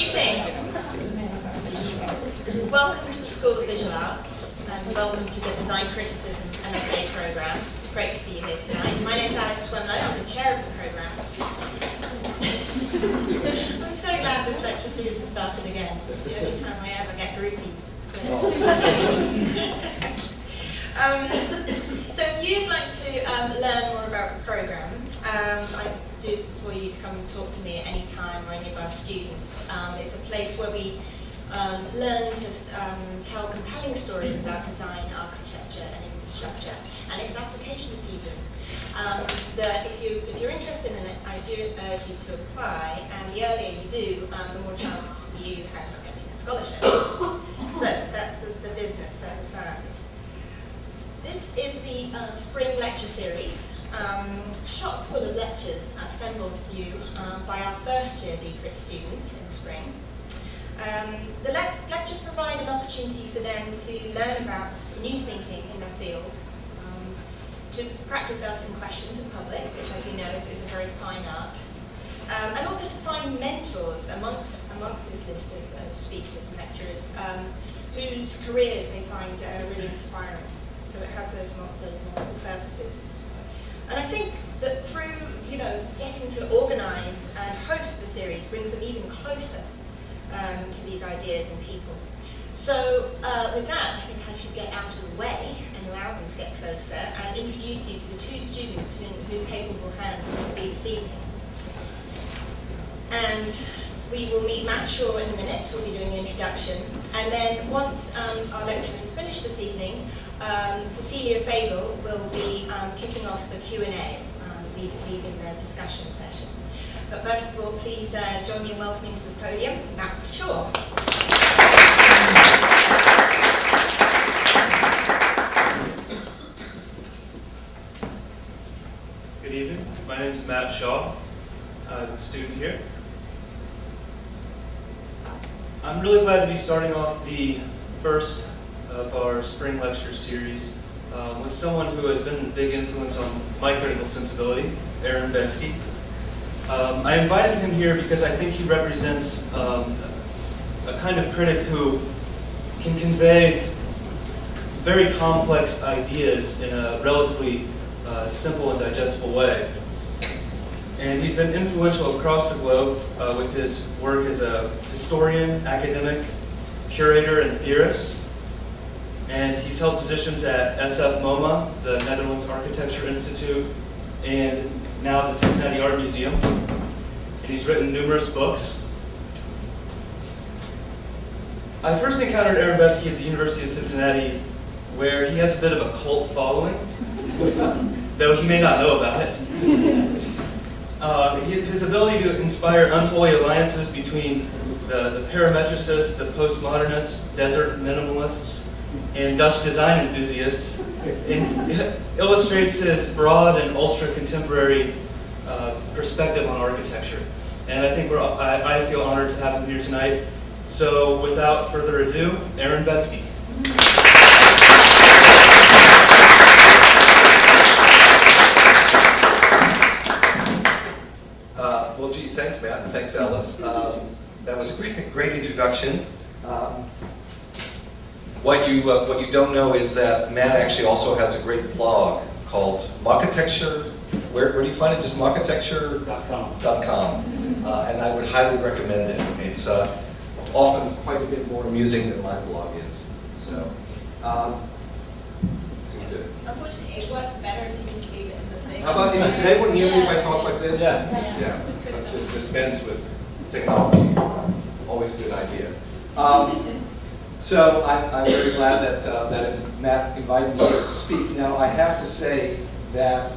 evening. Welcome to the School of Visual Arts, and welcome to the Design Criticism MFA programme. Great to see you here tonight. My name's Alice Twemlow, I'm the chair of the programme. I'm so glad this lecture series has started again. It's the only time I ever get groupies. So if you'd like to learn more about the programme, I do implore you to come and talk to me at any time, or any of our students. It's a place where we learn to tell compelling stories about design, architecture and infrastructure, and it's application season. If you're interested in it, I do urge you to apply, and the earlier you do, the more chance you have of getting a scholarship. So that's the business that aside. This is the spring lecture series, chock full of lectures assembled for you by our first year DCRIT students in spring. The lectures provide an opportunity for them to learn about new thinking in their field, to practice asking questions in public, which as we know is a very fine art, and also to find mentors amongst this list of speakers and lecturers whose careers they find really inspiring. So it has those multiple purposes. And I think that through getting to organise and host the series brings them even closer to these ideas and people. So with that, I think I should get out of the way and allow them to get closer and introduce you to the two students whose capable hands will be this evening. And we will meet Matt Shaw in a minute, who will be doing the introduction. And then once our lecture is finished this evening, Cecilia Fagel will be kicking off the Q&A, leading the discussion session. But first of all, please join me in welcoming to the podium Matt Shaw. Good evening. My name is Matt Shaw. I'm a student here. I'm really glad to be starting off the first of our spring lecture series with someone who has been a big influence on my critical sensibility, Betsky. I invited him here because I think he represents a kind of critic who can convey very complex ideas in a relatively simple and digestible way. And he's been influential across the globe with his work as a historian, academic, curator, and theorist. And he's held positions at SF MoMA, the Netherlands Architecture Institute, and now the Cincinnati Art Museum. And he's written numerous books. I first encountered Betsky at the University of Cincinnati, where he has a bit of a cult following, though he may not know about it. His ability to inspire unholy alliances between the parametricists, the postmodernists, desert minimalists, and Dutch design enthusiasts illustrates his broad and ultra-contemporary perspective on architecture. And I think I feel honored to have him here tonight. So without further ado, Betsky. Well, gee, thanks, Matt, and thanks, Alice. That was a great introduction. What you don't know is that Matt actually also has a great blog called Architecture. Where do you find it? Just architecture.com. And I would highly recommend it. It's often quite a bit more amusing than my blog is. So, good. Unfortunately, it works better if you just leave it in the thing. How about, can anyone hear me if I talk like this? Yeah. Let's just dispense with technology. Always a good idea. So I'm very glad that Matt invited me here to speak. Now I have to say that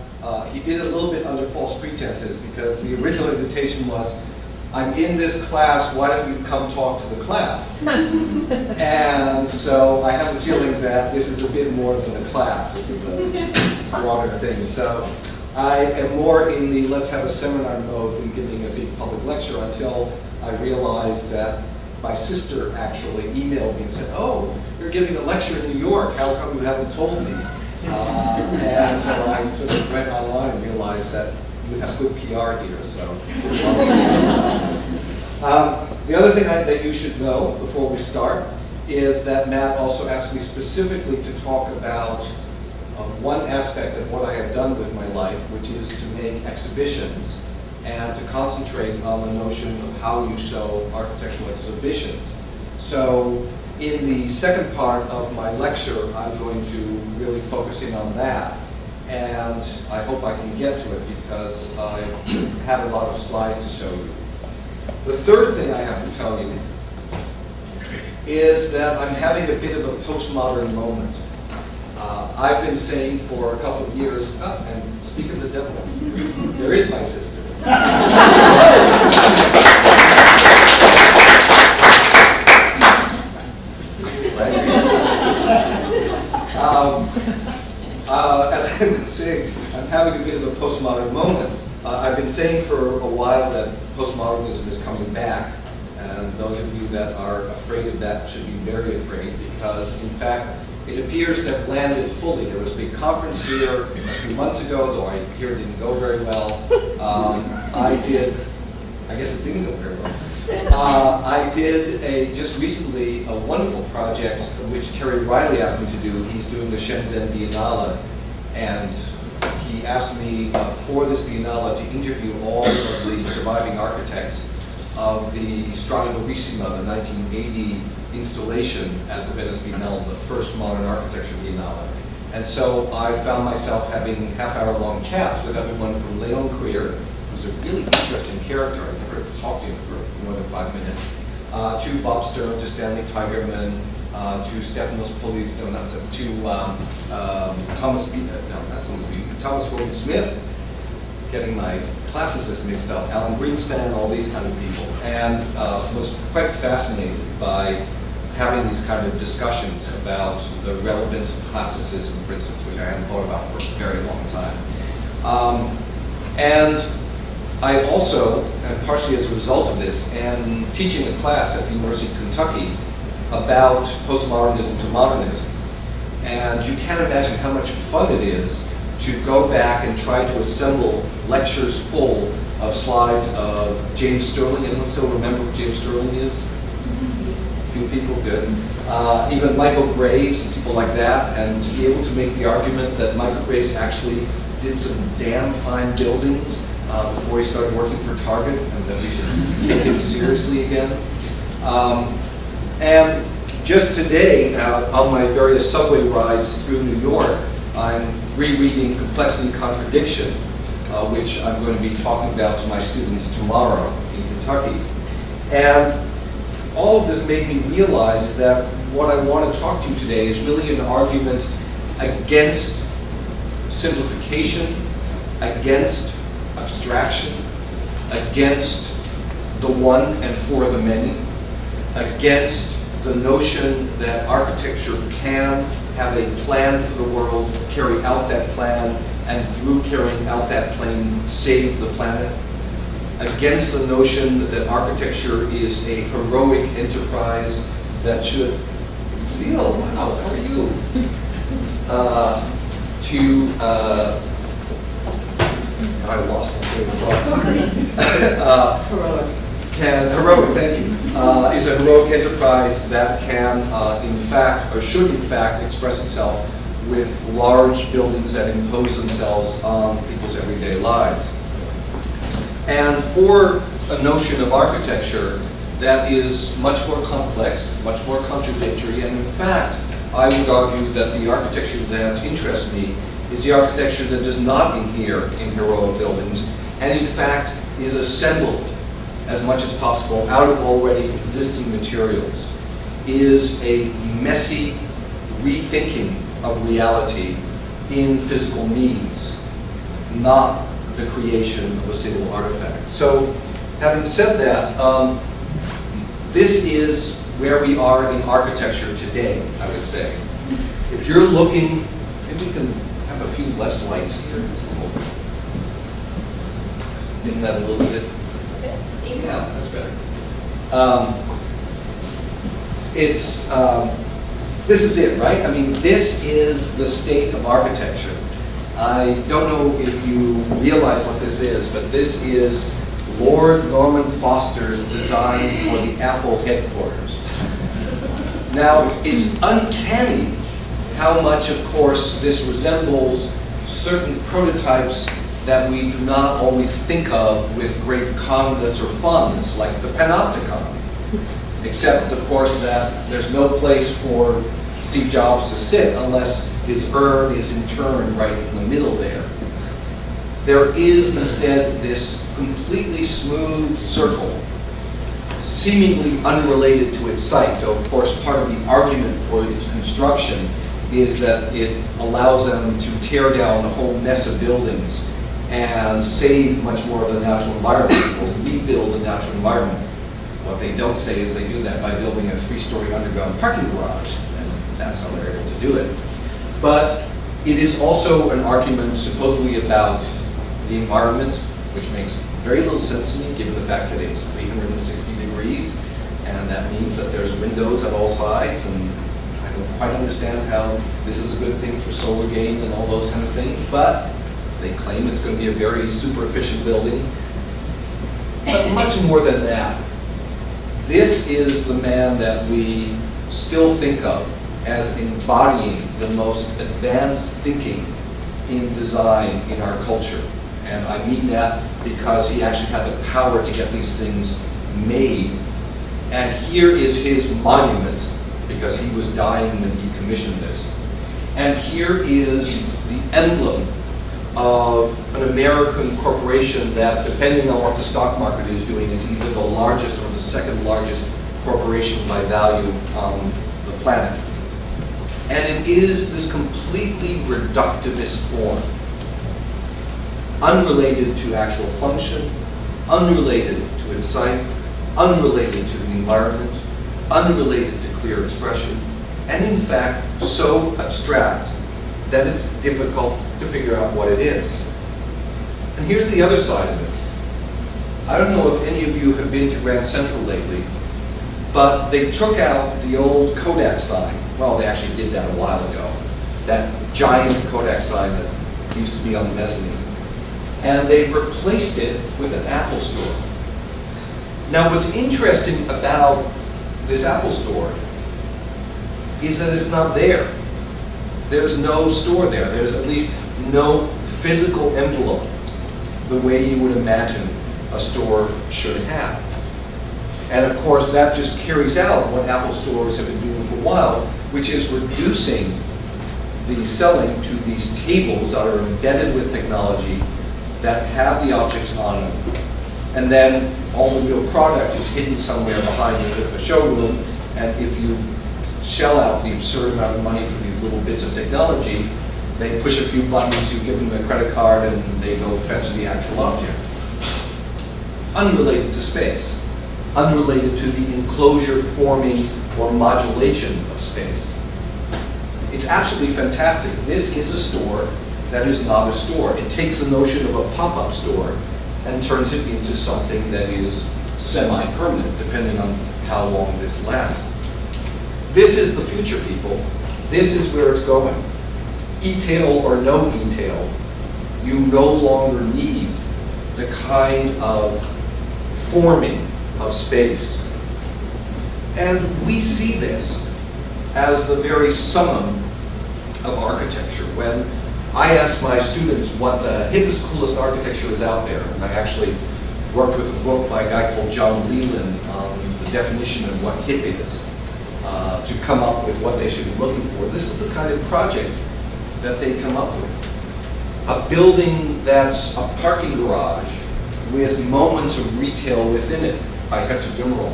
he did it a little bit under false pretenses, because the original invitation was, I'm in this class, why don't you come talk to the class? And so I have a feeling that this is a bit more than the class. This is a broader thing. So I am more in the let's have a seminar mode than giving a big public lecture, until I realized that my sister actually emailed me and said, oh, you're giving a lecture in New York, how come you haven't told me? And so I sort of went online and realized that you have good PR here, so. The other thing that you should know before we start is that Matt also asked me specifically to talk about one aspect of what I have done with my life, which is to make exhibitions and to concentrate on the notion of how you show architectural exhibitions. So in the second part of my lecture, I'm going to really focus in on that. And I hope I can get to it because I have a lot of slides to show you. The third thing I have to tell you is that I'm having a bit of a postmodern moment. I've been saying for a couple of years, and speak of the devil, there is my sister. As I've been saying, I'm having a bit of a postmodern moment. I've been saying for a while that postmodernism is coming back, and those of you that are afraid of that should be very afraid, because in fact, it appears to have landed fully. There was a big conference here a few months ago, though I hear it didn't go very well. I guess it didn't go very well. I did just recently a wonderful project which Terry Riley asked me to do. He's doing the Shenzhen Biennale, and he asked me for this Biennale to interview all of the surviving architects of the Strada Novissima, the 1980 installation at the Venice Biennale, the first modern architecture Biennale. And so I found myself having half-hour-long chats with everyone from Leon Krier, who's a really interesting character. I never talked to him for more than 5 minutes, to Bob Stern, to Stanley Tigerman, to Stefanos Poulides, Thomas Gordon Smith, getting my classicists mixed up, Alan Greenspan, all these kind of people, and was quite fascinated by having these kind of discussions about the relevance of classicism, for instance, which I hadn't thought about for a very long time. And I also, and partially as a result of this, am teaching a class at the University of Kentucky about postmodernism to modernism. And you can't imagine how much fun it is to go back and try to assemble lectures full of slides of James Sterling. Anyone still remember who James Sterling is? A few people, good. Even Michael Graves and people like that, and to be able to make the argument that Michael Graves actually did some damn fine buildings before he started working for Target, and that we should take him seriously again. And just today, on my various subway rides through New York, I'm rereading Complexity and Contradiction, which I'm going to be talking about to my students tomorrow in Kentucky. And all of this made me realize that what I want to talk to you today is really an argument against simplification, against abstraction, against the one and for the many, against the notion that architecture can have a plan for the world, carry out that plan, and through carrying out that plan, save the planet. Against the notion that architecture is a heroic enterprise that should, Seal, wow, how are you? I lost my train of thought. Heroic, thank you, is a heroic enterprise that can, in fact, or should in fact, express itself with large buildings that impose themselves on people's everyday lives. And for a notion of architecture that is much more complex, much more contradictory, and in fact, I would argue that the architecture that interests me is the architecture that does not inhere in heroic buildings, and in fact is assembled as much as possible out of already existing materials, is a messy rethinking of reality in physical means, not the creation of a single artifact. So, having said that, this is where we are in architecture today, I would say. If you're looking, maybe we can have a few less lights here. Dim that a little bit. Yeah, that's better. This is it, right? I mean, this is the state of architecture. I don't know if you realize what this is, but this is Lord Norman Foster's design for the Apple headquarters. Now, it's uncanny how much, of course, this resembles certain prototypes that we do not always think of with great calmness or fondness, like the Panopticon. Except, of course, that there's no place for Steve Jobs to sit unless his urn is in turn right in the middle there. There is instead this completely smooth circle, seemingly unrelated to its site, though of course part of the argument for its construction is that it allows them to tear down a whole mess of buildings and save much more of the natural environment, or rebuild the natural environment. What they don't say is they do that by building a 3-story underground parking garage, and that's how they're able to do it. But it is also an argument supposedly about the environment, which makes very little sense to me given the fact that it's 360 degrees, and that means that there's windows at all sides, and I don't quite understand how this is a good thing for solar gain and all those kind of things, but they claim it's going to be a very super efficient building. But much more than that, this is the man that we still think of as embodying the most advanced thinking in design in our culture. And I mean that because he actually had the power to get these things made. And here is his monument, because he was dying when he commissioned this. And here is the emblem of an American corporation that, depending on what the stock market is doing, is either the largest or the second largest corporation by value on the planet. And it is this completely reductivist form, unrelated to actual function, unrelated to its site, unrelated to the environment, unrelated to clear expression, and in fact so abstract that it's difficult to figure out what it is. And here's the other side of it. I don't know if any of you have been to Grand Central lately, but they took out the old Kodak sign. Well, they actually did that a while ago. That giant Kodak sign that used to be on the mezzanine. And they replaced it with an Apple store. Now, what's interesting about this Apple store is that it's not there. There's no store there. There's at least no physical envelope the way you would imagine a store should have. And of course, that just carries out what Apple stores have been doing for a while, which is reducing the selling to these tables that are embedded with technology that have the objects on them. And then all the real product is hidden somewhere behind a showroom, and if you shell out the absurd amount of money for these little bits of technology, they push a few buttons, you give them a credit card, and they go fetch the actual object. Unrelated to space, unrelated to the enclosure forming or modulation of space. It's absolutely fantastic. This is a store that is not a store. It takes the notion of a pop-up store and turns it into something that is semi-permanent, depending on how long this lasts. This is the future, people. This is where it's going. E-tail or no e-tail, you no longer need the kind of forming of space. And we see this as the very summum of architecture. When I ask my students what the hippest, coolest architecture is out there, and I actually worked with a book by a guy called John Leland on the definition of what hip is, to come up with what they should be looking for. This is the kind of project that they come up with. A building that's a parking garage with moments of retail within it by Hetzer Dimmerl.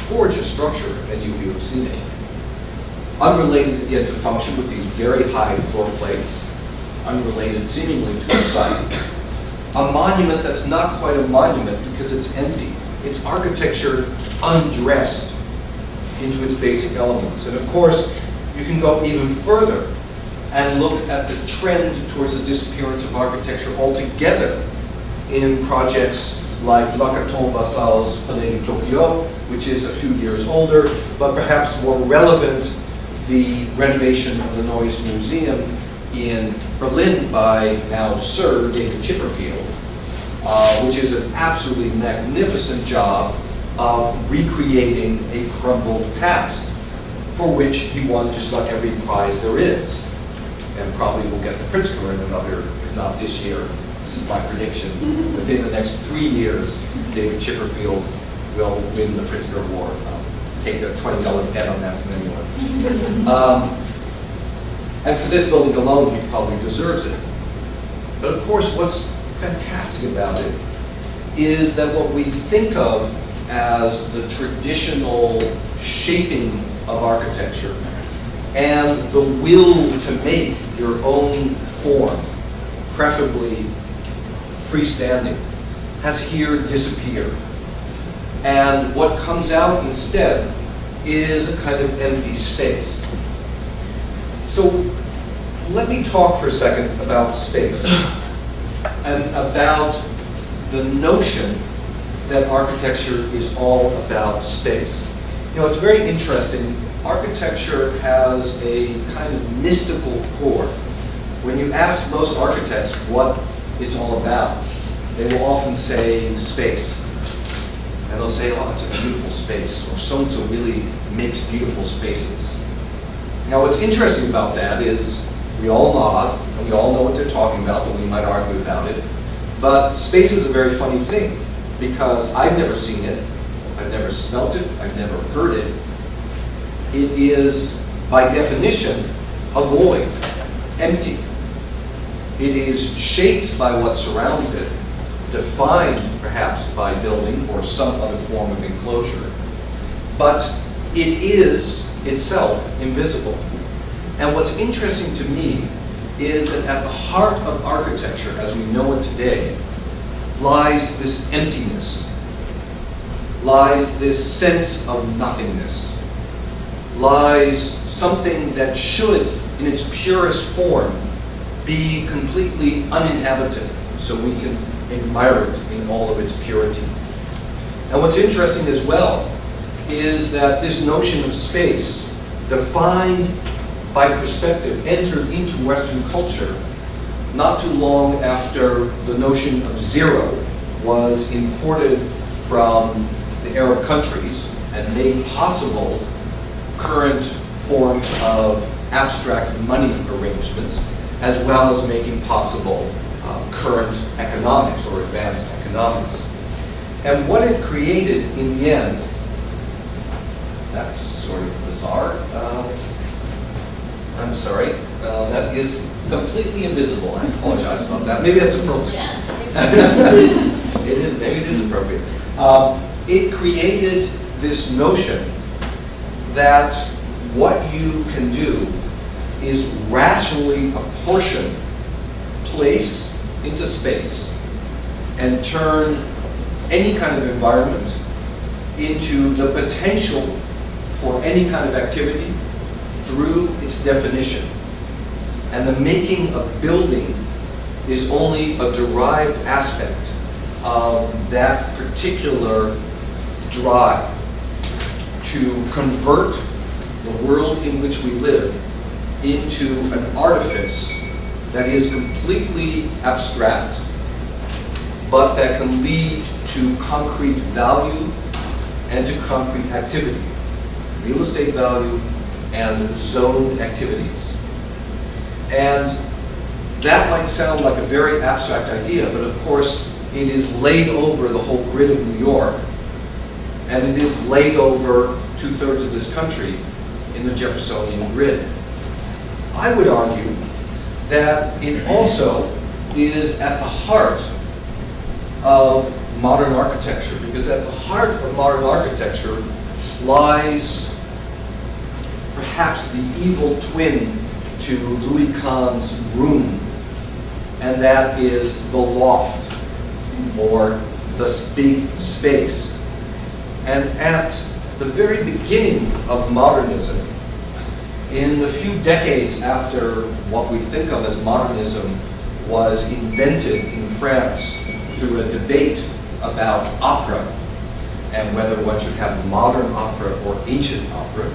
Gorgeous structure, if any of you have seen it. Unrelated again to function with these very high floor plates, unrelated seemingly to the site. A monument that's not quite a monument because it's empty. It's architecture undressed into its basic elements. And of course, you can go even further and look at the trend towards the disappearance of architecture altogether in projects like Lacaton Bassal's Palais de Tokyo, which is a few years older, but perhaps more relevant, the renovation of the Neues Museum in Berlin by now Sir David Chipperfield, which is an absolutely magnificent job of recreating a crumbled past, for which he won just about every prize there is. And probably will get the Pritzker in another, if not this year, this is my prediction, within the next 3 years, David Chipperfield will win the Pritzker Award. I'll take a $20 bet on that from anyone. And for this building alone, he probably deserves it. But of course, what's fantastic about it is that what we think of as the traditional shaping of architecture and the will to make your own form, preferably freestanding, has here disappeared. And what comes out instead is a kind of empty space. So let me talk for a second about space and about the notion that architecture is all about space. You know, it's very interesting. Architecture has a kind of mystical core. When you ask most architects what it's all about, they will often say space. And they'll say, oh, it's a beautiful space, or so-and-so really makes beautiful spaces. Now, what's interesting about that is we all nod, and we all know what they're talking about, but we might argue about it. But space is a very funny thing, because I've never seen it, I've never smelt it, I've never heard it. It is, by definition, a void, empty. It is shaped by what surrounds it, defined perhaps by building or some other form of enclosure, but it is itself invisible. And what's interesting to me is that at the heart of architecture, as we know it today, lies this emptiness, lies this sense of nothingness, lies something that should, in its purest form, be completely uninhabited, so we can admire it in all of its purity. And what's interesting as well is that this notion of space, defined by perspective, entered into Western culture not too long after the notion of zero was imported from the Arab countries and made possible current forms of abstract money arrangements, as well as making possible current economics or advanced economics. And what it created in the end, that's sort of bizarre. I'm sorry, that is completely invisible. I apologize about that. Maybe that's appropriate. Yeah. It is, maybe it is appropriate. It created this notion that what you can do is rationally apportion place into space and turn any kind of environment into the potential for any kind of activity through its definition. And the making of building is only a derived aspect of that particular drive to convert the world in which we live into an artifice that is completely abstract, but that can lead to concrete value and to concrete activity, real estate value and zoned activities. And that might sound like a very abstract idea, but of course it is laid over the whole grid of New York, and it is laid over 2/3 of this country in the Jeffersonian grid. I would argue that it also is at the heart of modern architecture, because at the heart of modern architecture lies perhaps the evil twin to Louis Kahn's room, and that is the loft, or this big space. And at the very beginning of modernism, in the few decades after what we think of as modernism was invented in France through a debate about opera and whether one should have modern opera or ancient opera,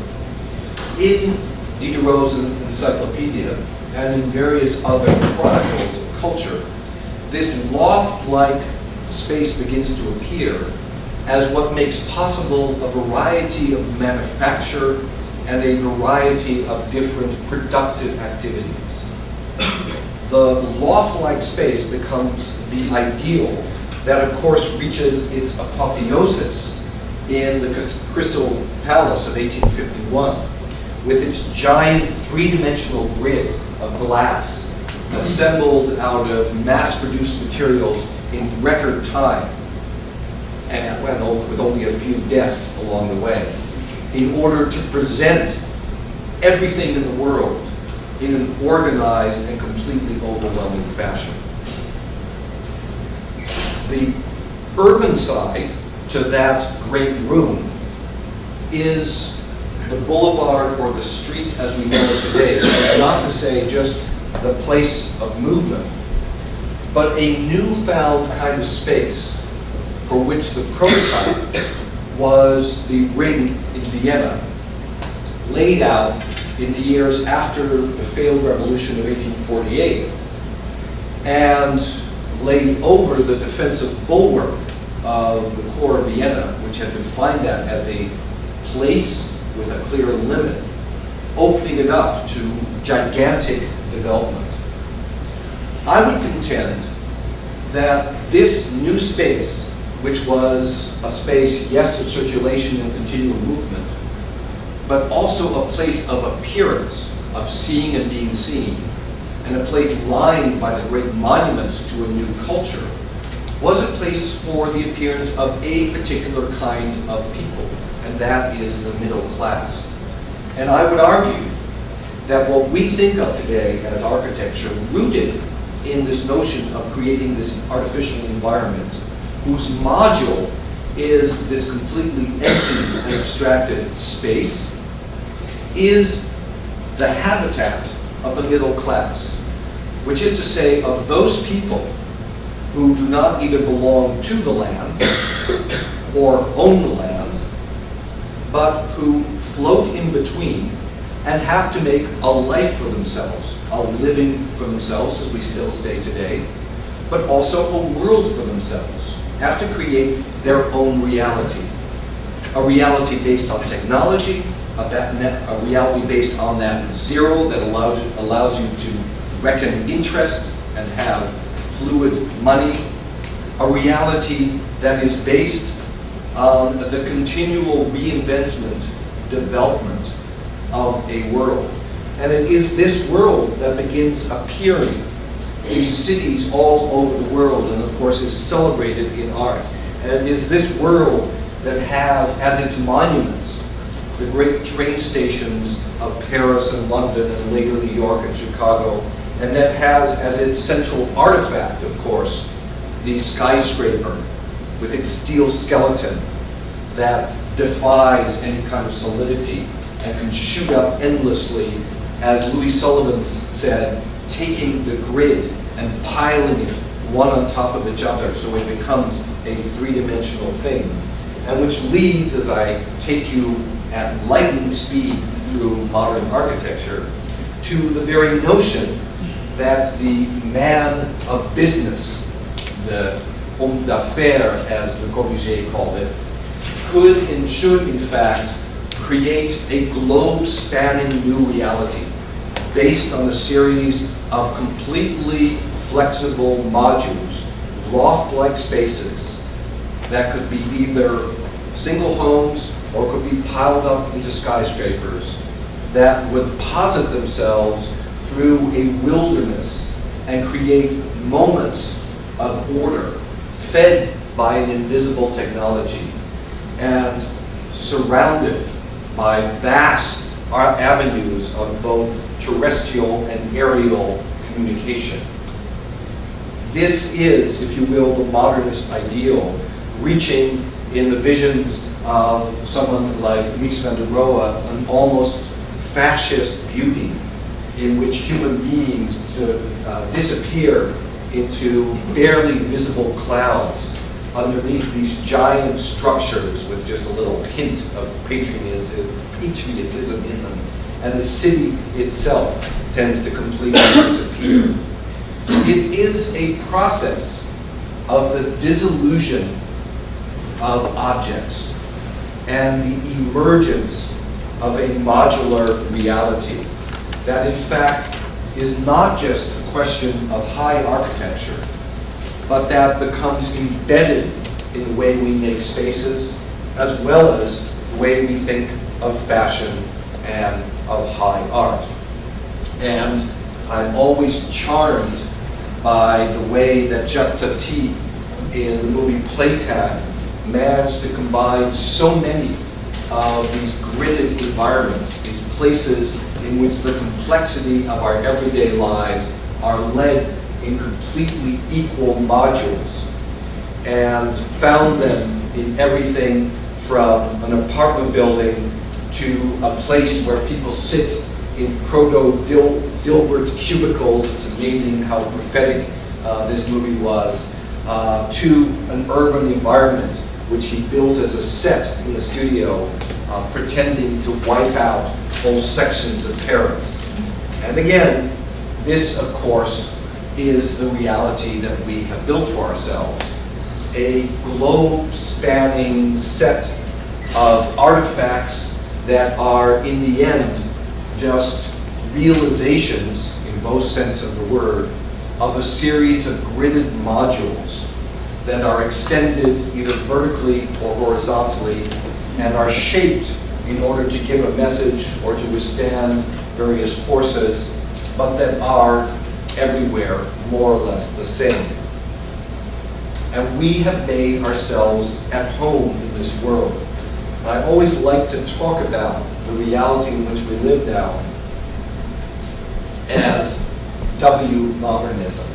in Diderot's encyclopedia and in various other chronicles of culture, this loft-like space begins to appear as what makes possible a variety of manufacture and a variety of different productive activities. The loft-like space becomes the ideal that, of course, reaches its apotheosis in the Crystal Palace of 1851, with its giant three-dimensional grid of glass assembled out of mass-produced materials in record time, and well, with only a few deaths along the way, in order to present everything in the world in an organized and completely overwhelming fashion. The urban side to that great room is the boulevard or the street as we know it today. It's not to say just the place of movement, but a newfound kind of space for which the prototype was the ring in Vienna, laid out in the years after the failed revolution of 1848, and laid over the defensive bulwark of the core of Vienna, which had defined that as a place with a clear limit, opening it up to gigantic development. I would contend that this new space, which was a space, yes, of circulation and continual movement, but also a place of appearance, of seeing and being seen, and a place lined by the great monuments to a new culture, was a place for the appearance of a particular kind of people, and that is the middle class. And I would argue that what we think of today as architecture, rooted in this notion of creating this artificial environment, whose module is this completely empty and abstracted space, is the habitat of the middle class, which is to say of those people who do not either belong to the land or own the land, but who float in between and have to make a life for themselves, a living for themselves, as we still say today, but also a world for themselves, have to create their own reality. A reality based on technology, a reality based on that zero that allows you to reckon interest and have fluid money, a reality that is based on the continual reinvestment, development of a world. And it is this world that begins appearing in cities all over the world, and of course is celebrated in art. And it is this world that has as its monuments the great train stations of Paris and London and later New York and Chicago, and that has as its central artifact, of course, the skyscraper with its steel skeleton that defies any kind of solidity and can shoot up endlessly, as Louis Sullivan said, taking the grid and piling it one on top of each other so it becomes a three-dimensional thing. And which leads, as I take you at lightning speed through modern architecture, to the very notion that the man of business, the homme d'affaires, as Le Corbusier called it, could and should in fact create a globe-spanning new reality based on a series of completely flexible modules, loft-like spaces that could be either single homes or could be piled up into skyscrapers that would posit themselves through a wilderness and create moments of order fed by an invisible technology and surrounded by vast avenues of both terrestrial and aerial communication. This is, if you will, the modernist ideal, reaching in the visions of someone like Mies van der Rohe an almost fascist beauty in which human beings disappear into barely visible clouds underneath these giant structures with just a little hint of patriotism in them. And the city itself tends to completely disappear. It is a process of the dissolution of objects and the emergence of a modular reality that in fact is not just a question of high architecture, but that becomes embedded in the way we make spaces, as well as the way we think of fashion and of high art. And I'm always charmed by the way that Jacques Tati in the movie Playtag managed to combine so many of these gridded environments, these places in which the complexity of our everyday lives are led in completely equal modules, and found them in everything from an apartment building to a place where people sit in proto-Dilbert cubicles. It's amazing how prophetic this movie was, to an urban environment which he built as a set in the studio, pretending to wipe out whole sections of Paris. And again, this, of course, is the reality that we have built for ourselves. A globe-spanning set of artifacts that are, in the end, just realizations, in most sense of the word, of a series of gridded modules that are extended either vertically or horizontally and are shaped in order to give a message or to withstand various forces, but that are everywhere more or less the same. And we have made ourselves at home in this world. I always like to talk about the reality in which we live now as W-modernism.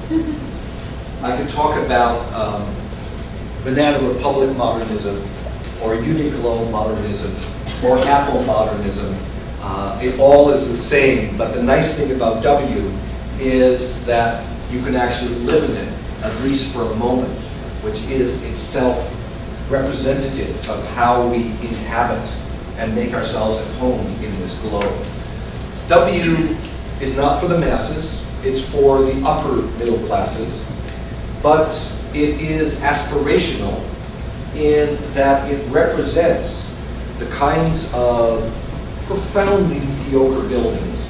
I could talk about Banana Republic modernism, or Uniqlo modernism, or Apple modernism. It all is the same, but the nice thing about W is that you can actually live in it, at least for a moment, which is itself representative of how we inhabit and make ourselves at home in this globe. W is not for the masses, it's for the upper middle classes, but it is aspirational in that it represents the kinds of profoundly mediocre buildings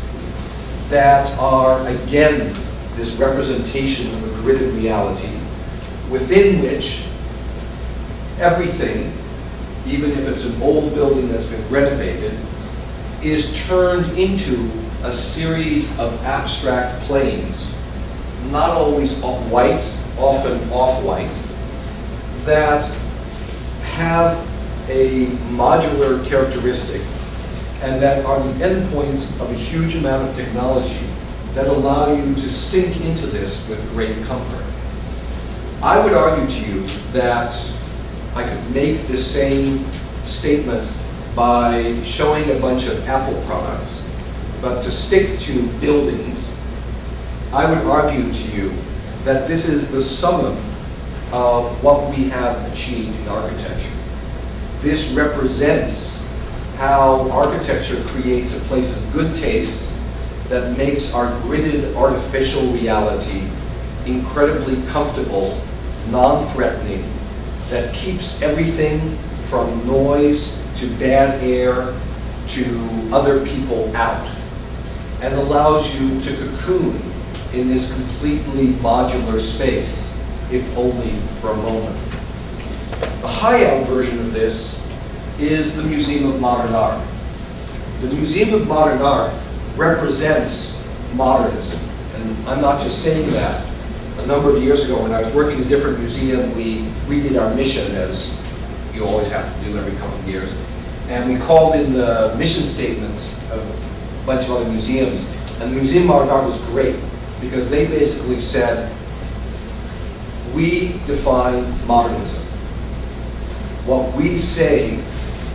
that are, again, this representation of a gridded reality within which everything, even if it's an old building that's been renovated, is turned into a series of abstract planes, not always white, often off-white, that have a modular characteristic and that are the endpoints of a huge amount of technology that allow you to sink into this with great comfort. I would argue to you that I could make the same statement by showing a bunch of Apple products, but to stick to buildings, I would argue to you that this is the summum of what we have achieved in architecture. This represents how architecture creates a place of good taste that makes our gridded artificial reality incredibly comfortable, non-threatening, that keeps everything from noise to bad air to other people out, and allows you to cocoon in this completely modular space, if only for a moment. The high-out version of this is the Museum of Modern Art. The Museum of Modern Art represents modernism, and I'm not just saying that. A number of years ago, when I was working in a different museum, we redid our mission, as you always have to do every couple of years. And we called in the mission statements of a bunch of other museums. And the Museum of Modern Art was great, because they basically said, we define modernism. What we say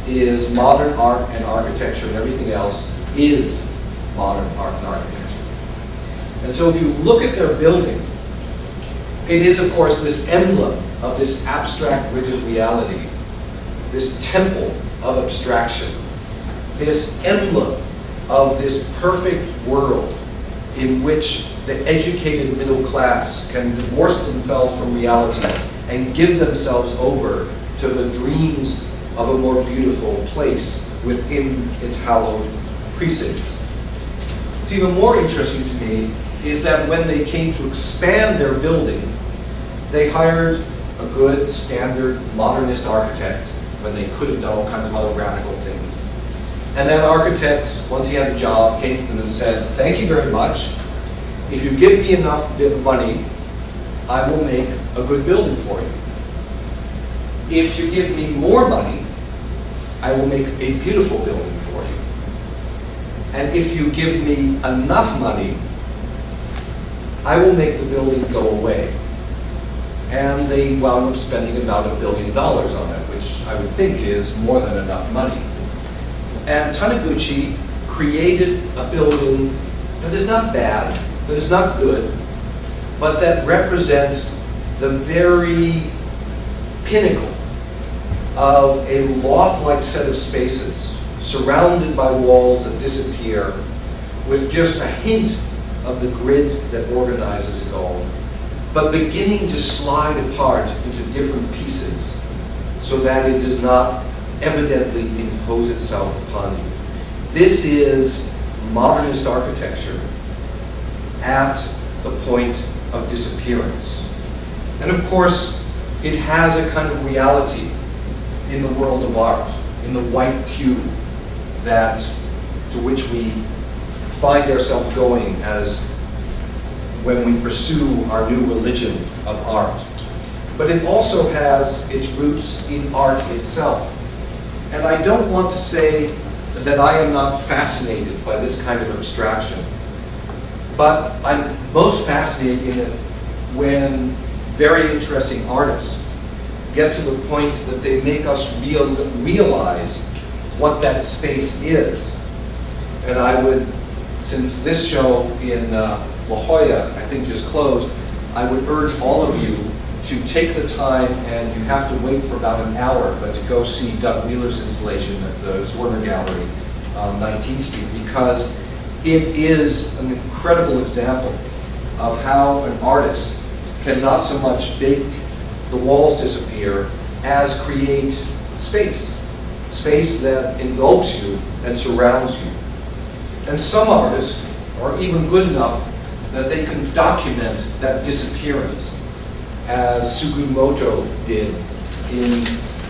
is modern art and architecture and everything else is modern art and architecture. And so if you look at their building, it is, of course, this emblem of this abstract gridded reality, this temple of abstraction, this emblem of this perfect world in which the educated middle class can divorce themselves from reality and give themselves over to the dreams of a more beautiful place within its hallowed precincts. What's even more interesting to me is that when they came to expand their building, they hired a good standard modernist architect when they could have done all kinds of other radical things. And that architect, once he had a job, came to them and said, "Thank you very much. If you give me enough money, I will make a good building for you. If you give me more money, I will make a beautiful building for you. And if you give me enough money, I will make the building go away." And they wound up spending about $1 billion on it, which I would think is more than enough money. And Taniguchi created a building that is not bad, that is not good, but that represents the very pinnacle of a loft-like set of spaces surrounded by walls that disappear with just a hint of the grid that organizes it all, but beginning to slide apart into different pieces so that it does not evidently impose itself upon you. This is modernist architecture at the point of disappearance. And of course, it has a kind of reality in the world of art, in the white cube to which we find ourselves going as when we pursue our new religion of art. But it also has its roots in art itself. And I don't want to say that I am not fascinated by this kind of abstraction, but I'm most fascinated in it when very interesting artists get to the point that they make us realize what that space is. And I would, since this show in La Jolla, I think just closed, I would urge all of you to take the time, and you have to wait for about an hour, but to go see Doug Wheeler's installation at the Zorner Gallery on 19th Street, because it is an incredible example of how an artist can not so much make the walls disappear as create space. Space that engulfs you and surrounds you. And some artists are even good enough that they can document that disappearance, as Sugimoto did in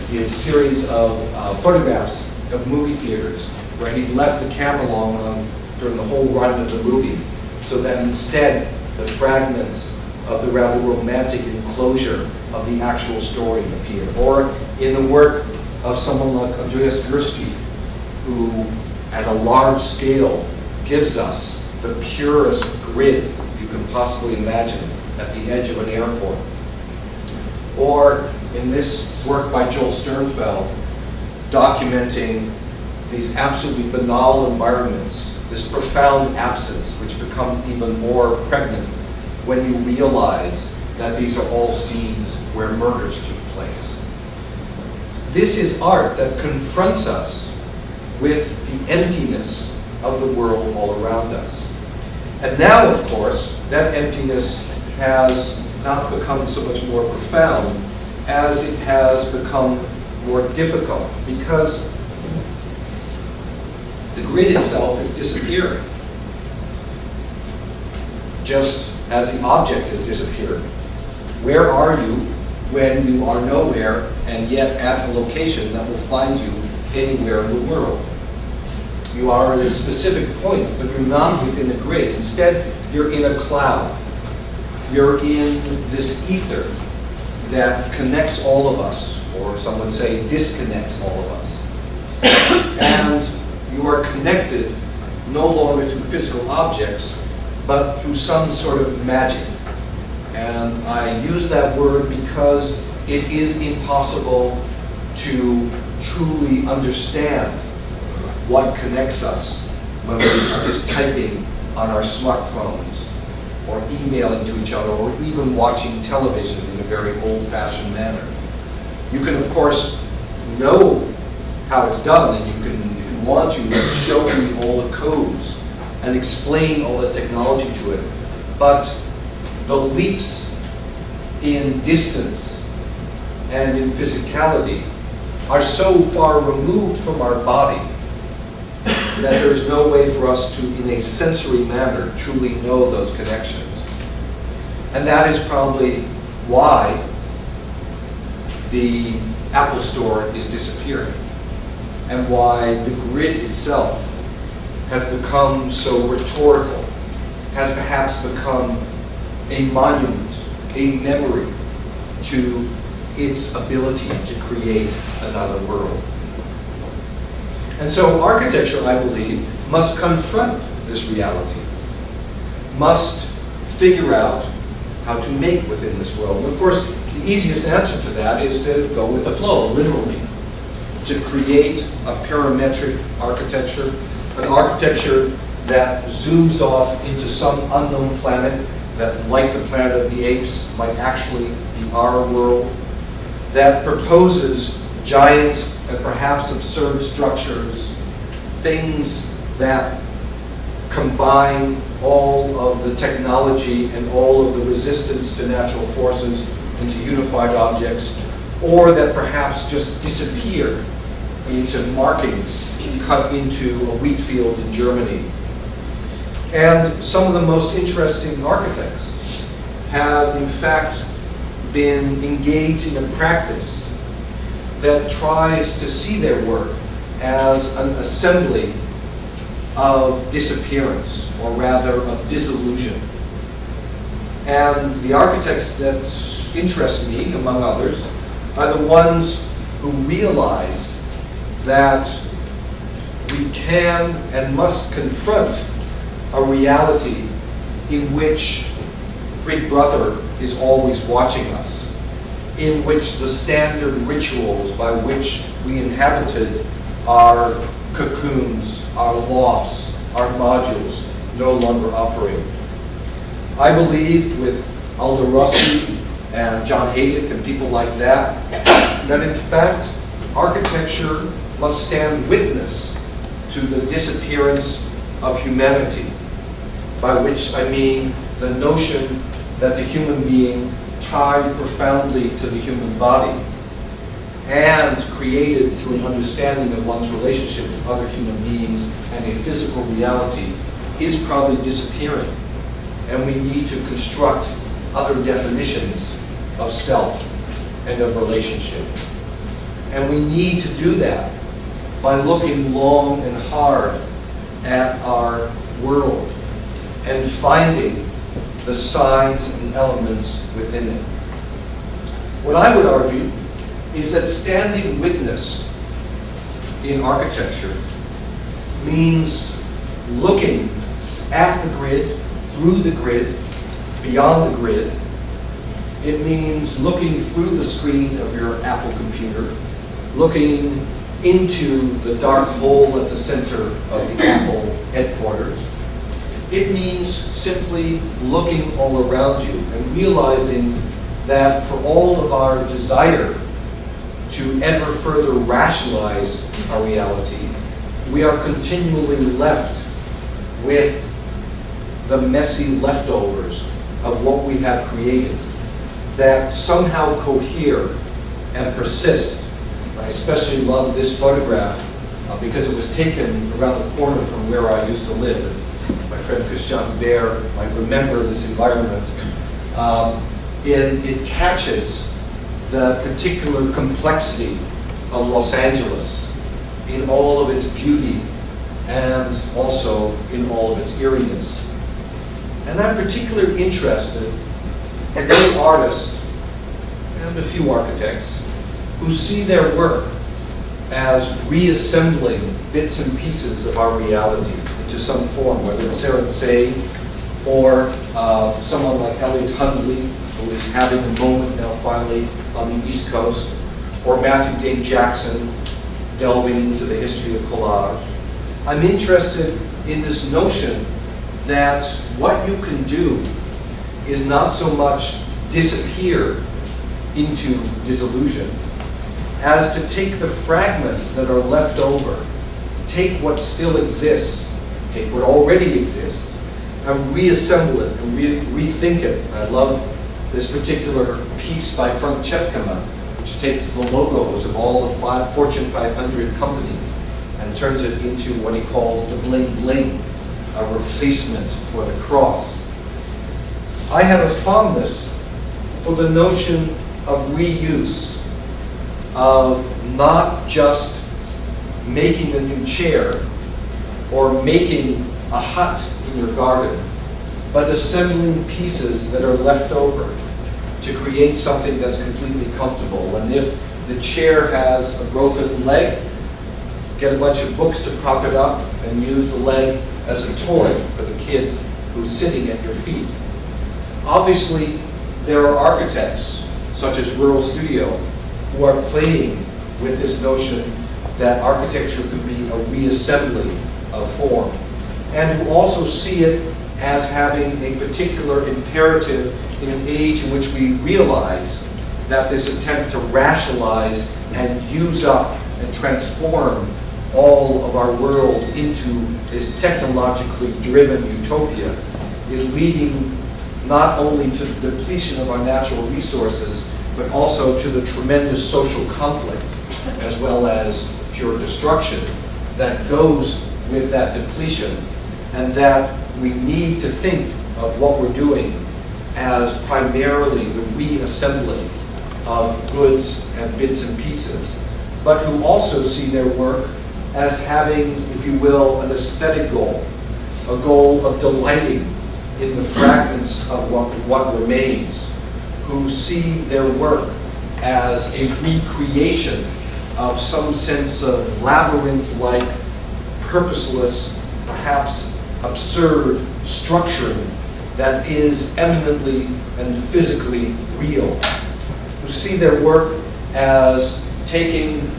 his series of photographs of movie theaters, where he left the camera long during the whole run of the movie, so that instead the fragments of the rather romantic enclosure of the actual story appear. Or in the work of someone like Andreas Gursky, who at a large scale gives us the purest grid you can possibly imagine at the edge of an airport. Or in this work by Joel Sternfeld, documenting these absolutely banal environments, this profound absence, which become even more pregnant when you realize that these are all scenes where murders took place. This is art that confronts us with the emptiness of the world all around us. And now, of course, that emptiness has not become so much more profound as it has become more difficult, because the grid itself is disappearing, just as the object has disappeared. Where are you when you are nowhere and yet at a location that will find you anywhere in the world? You are at a specific point, but you're not within a grid. Instead, you're in a cloud. You're in this ether that connects all of us, or some would say disconnects all of us. And you are connected no longer through physical objects, but through some sort of magic. And I use that word because it is impossible to truly understand what connects us when we are just typing on our smartphones, or emailing to each other, or even watching television in a very old-fashioned manner. You can, of course, know how it's done, and you can, if you want to, show me all the codes and explain all the technology to it. But the leaps in distance and in physicality are so far removed from our body that there is no way for us to, in a sensory manner, truly know those connections. And that is probably why the Apple Store is disappearing, and why the grid itself has become so rhetorical, has perhaps become a monument, a memory to its ability to create another world. And so architecture, I believe, must confront this reality, must figure out how to make within this world. And of course, the easiest answer to that is to go with the flow, literally, to create a parametric architecture, an architecture that zooms off into some unknown planet that, like the planet of the apes, might actually be our world, that proposes giant and perhaps absurd structures, things that combine all of the technology and all of the resistance to natural forces into unified objects, or that perhaps just disappear into markings cut into a wheat field in Germany. And some of the most interesting architects have in fact been engaged in a practice that tries to see their work as an assembly of disappearance, or rather of disillusion. And the architects that interest me, among others, are the ones who realize that we can and must confront a reality in which Big Brother is always watching us, in which the standard rituals by which we inhabited our cocoons, our lofts, our modules no longer operate. I believe with Aldo Rossi and John Haydick and people like that in fact architecture must stand witness to the disappearance of humanity, by which I mean the notion that the human being tied profoundly to the human body and created through an understanding of one's relationship with other human beings and a physical reality is probably disappearing. And we need to construct other definitions of self and of relationship. And we need to do that by looking long and hard at our world and finding the signs and elements within it. What I would argue is that standing witness in architecture means looking at the grid, through the grid, beyond the grid. It means looking through the screen of your Apple computer, looking into the dark hole at the center of the Apple headquarters. It means simply looking all around you and realizing that for all of our desire to ever further rationalize our reality, we are continually left with the messy leftovers of what we have created that somehow cohere and persist. I especially love this photograph because it was taken around the corner from where I used to live. And my friend Christian Bear might remember this environment. It catches the particular complexity of Los Angeles in all of its beauty and also in all of its eeriness. And I'm particularly interested in those artists and a few architects who see their work as reassembling bits and pieces of our reality into some form, whether it's Sarah Say or someone like Elliot Hundley, who is having a moment now finally on the East Coast, or Matthew Day Jackson delving into the history of collage. I'm interested in this notion that what you can do is not so much disappear into disillusion as to take the fragments that are left over, take what still exists, take what already exists, and reassemble it and rethink it. I love this particular piece by Frank Chepkema which takes the logos of all the Fortune 500 companies and turns it into what he calls the bling bling, a replacement for the cross. I have a fondness for the notion of reuse, of not just making a new chair or making a hut in your garden, but assembling pieces that are left over to create something that's completely comfortable. And if the chair has a broken leg, get a bunch of books to prop it up and use the leg as a toy for the kid who's sitting at your feet. Obviously, there are architects, such as Rural Studio, who are playing with this notion that architecture could be a reassembly of form, and who also see it as having a particular imperative in an age in which we realize that this attempt to rationalize and use up and transform all of our world into this technologically driven utopia is leading not only to the depletion of our natural resources, but also to the tremendous social conflict, as well as pure destruction, that goes with that depletion, and that we need to think of what we're doing as primarily the reassembling of goods and bits and pieces, but who also see their work as having, if you will, an aesthetic goal, a goal of delighting in the fragments of what remains, who see their work as a recreation of some sense of labyrinth-like, purposeless, perhaps absurd structuring that is eminently and physically real, who see their work as taking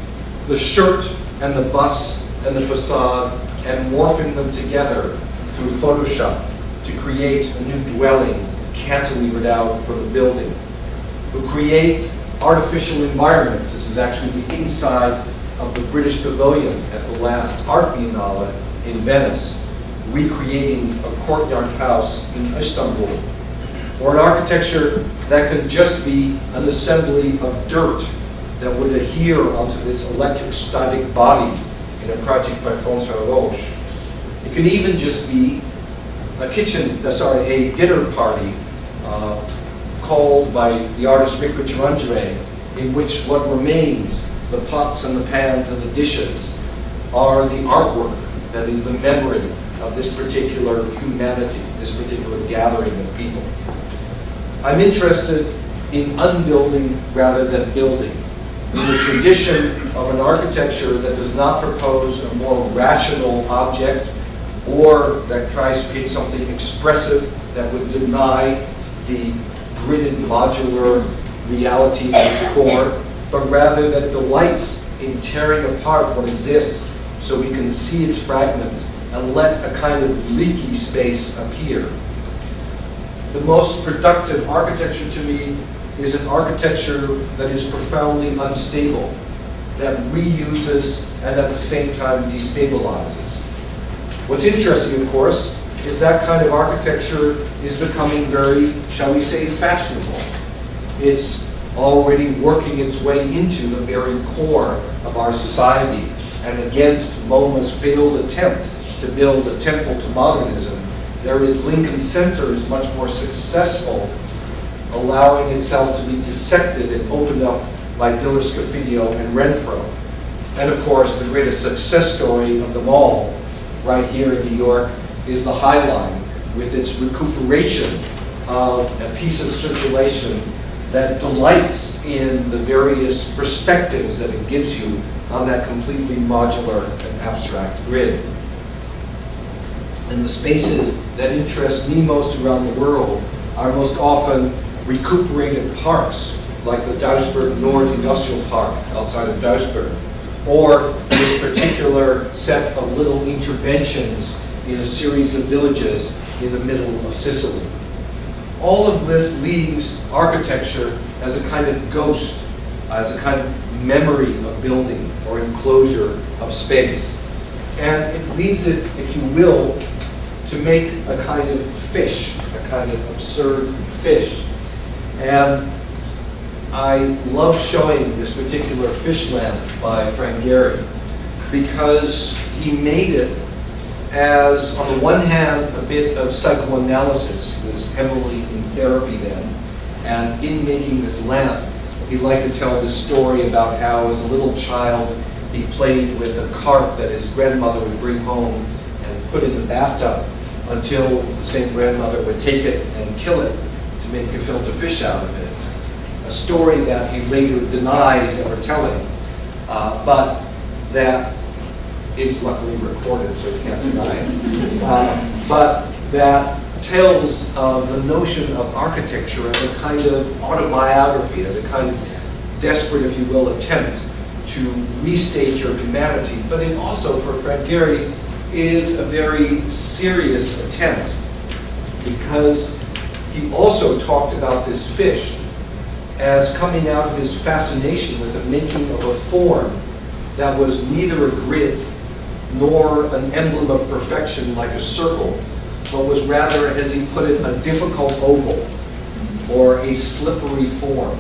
the shirt and the bus and the facade and morphing them together through Photoshop to create a new dwelling cantilevered out from the building, who create artificial environments. This is actually the inside of the British Pavilion at the last Art Biennale in Venice, recreating a courtyard house in Istanbul, or an architecture that could just be an assembly of dirt that would adhere onto this electrostatic body in a project by François Roche. It could even just be a dinner party called by the artist Rico Tarangere, in which what remains, the pots and the pans and the dishes, are the artwork that is the memory of this particular humanity, this particular gathering of people. I'm interested in unbuilding rather than building, in the tradition of an architecture that does not propose a more rational object or that tries to create something expressive that would deny the gridded modular reality at its core, but rather that delights in tearing apart what exists so we can see its fragments and let a kind of leaky space appear. The most productive architecture to me is an architecture that is profoundly unstable, that reuses and at the same time destabilizes. What's interesting, of course, is that kind of architecture is becoming very, shall we say, fashionable. It's already working its way into the very core of our society, and against MoMA's failed attempt to build a temple to modernism, there is Lincoln Center's much more successful, allowing itself to be dissected and opened up by Diller Scofidio and Renfro. And of course, the greatest success story of them all, right here in New York, is the High Line, with its recuperation of a piece of circulation that delights in the various perspectives that it gives you on that completely modular and abstract grid. And the spaces that interest me most around the world are most often recuperated parks, like the Duisburg Nord Industrial Park outside of Duisburg, or this particular set of little interventions in a series of villages in the middle of Sicily. All of this leaves architecture as a kind of ghost, as a kind of memory of building or enclosure of space. And it leaves it, if you will, to make a kind of fish, a kind of absurd fish. And I love showing this particular fish lamp by Frank Gehry because he made it as, on the one hand, a bit of psychoanalysis. He was heavily in therapy then. And in making this lamp, he liked to tell this story about how, as a little child, he played with a carp that his grandmother would bring home and put in the bathtub until the same grandmother would take it and kill it to make gefilte fish out of it. A story that he later denies ever telling, but that is luckily recorded, so he can't deny it. But that tells of the notion of architecture as a kind of autobiography, as a kind of desperate, if you will, attempt to restate your humanity. But it also, for Frank Gehry, is a very serious attempt, because he also talked about this fish as coming out of his fascination with the making of a form that was neither a grid nor an emblem of perfection like a circle, but was rather, as he put it, a difficult oval or a slippery form,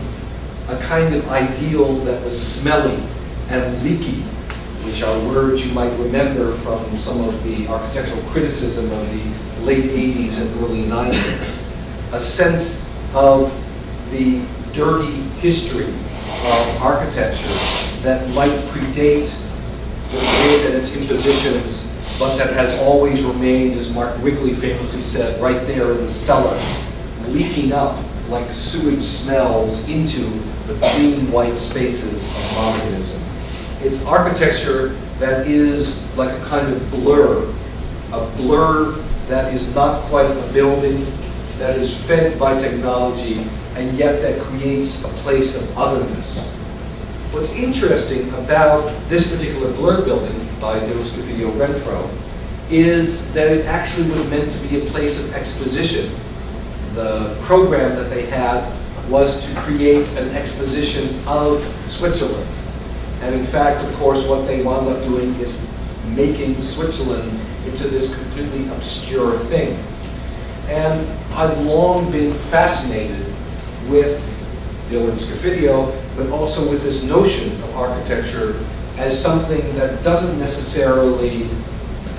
a kind of ideal that was smelly and leaky, which are words you might remember from some of the architectural criticism of the late 80s and early 90s. A sense of the dirty history of architecture that might predate the grid and its impositions, but that has always remained, as Mark Wrigley famously said, right there in the cellar, leaking up like sewage smells into the clean white spaces of modernism. It's architecture that is like a kind of blur, a blur that is not quite a building, that is fed by technology, and yet that creates a place of otherness. What's interesting about this particular blur building by Deus Scofidio Renfro is that it actually was meant to be a place of exposition. The program that they had was to create an exposition of Switzerland. And in fact, of course, what they wound up doing is making Switzerland into this completely obscure thing. And I've long been fascinated with Dylan Scofidio, but also with this notion of architecture as something that doesn't necessarily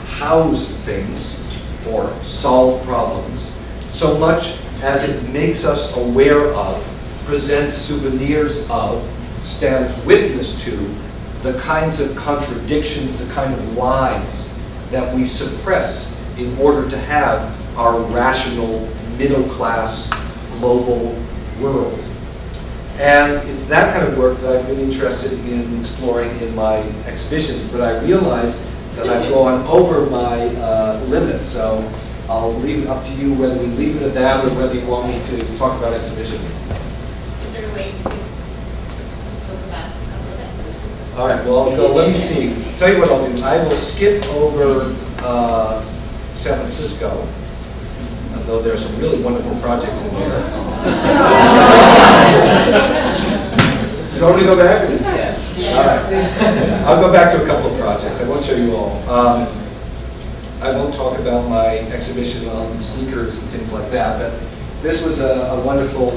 house things or solve problems, so much as it makes us aware of, presents souvenirs of, stands witness to the kinds of contradictions, the kind of lies that we suppress in order to have our rational, middle-class, global world. And it's that kind of work that I've been interested in exploring in my exhibitions, but I realize that I've gone over my limit, so I'll leave it up to you whether we leave it at that or whether you want me to talk about exhibitions. Is there a way you could just talk about a couple of exhibitions? All right, well, I'll go, let me see. Tell you what I'll do. I will skip over San Francisco, although there's some really wonderful projects in there. You want me to go back? Yes. All right. I'll go back to a couple of projects. I won't show you all. I won't talk about my exhibition on sneakers and things like that, but this was a wonderful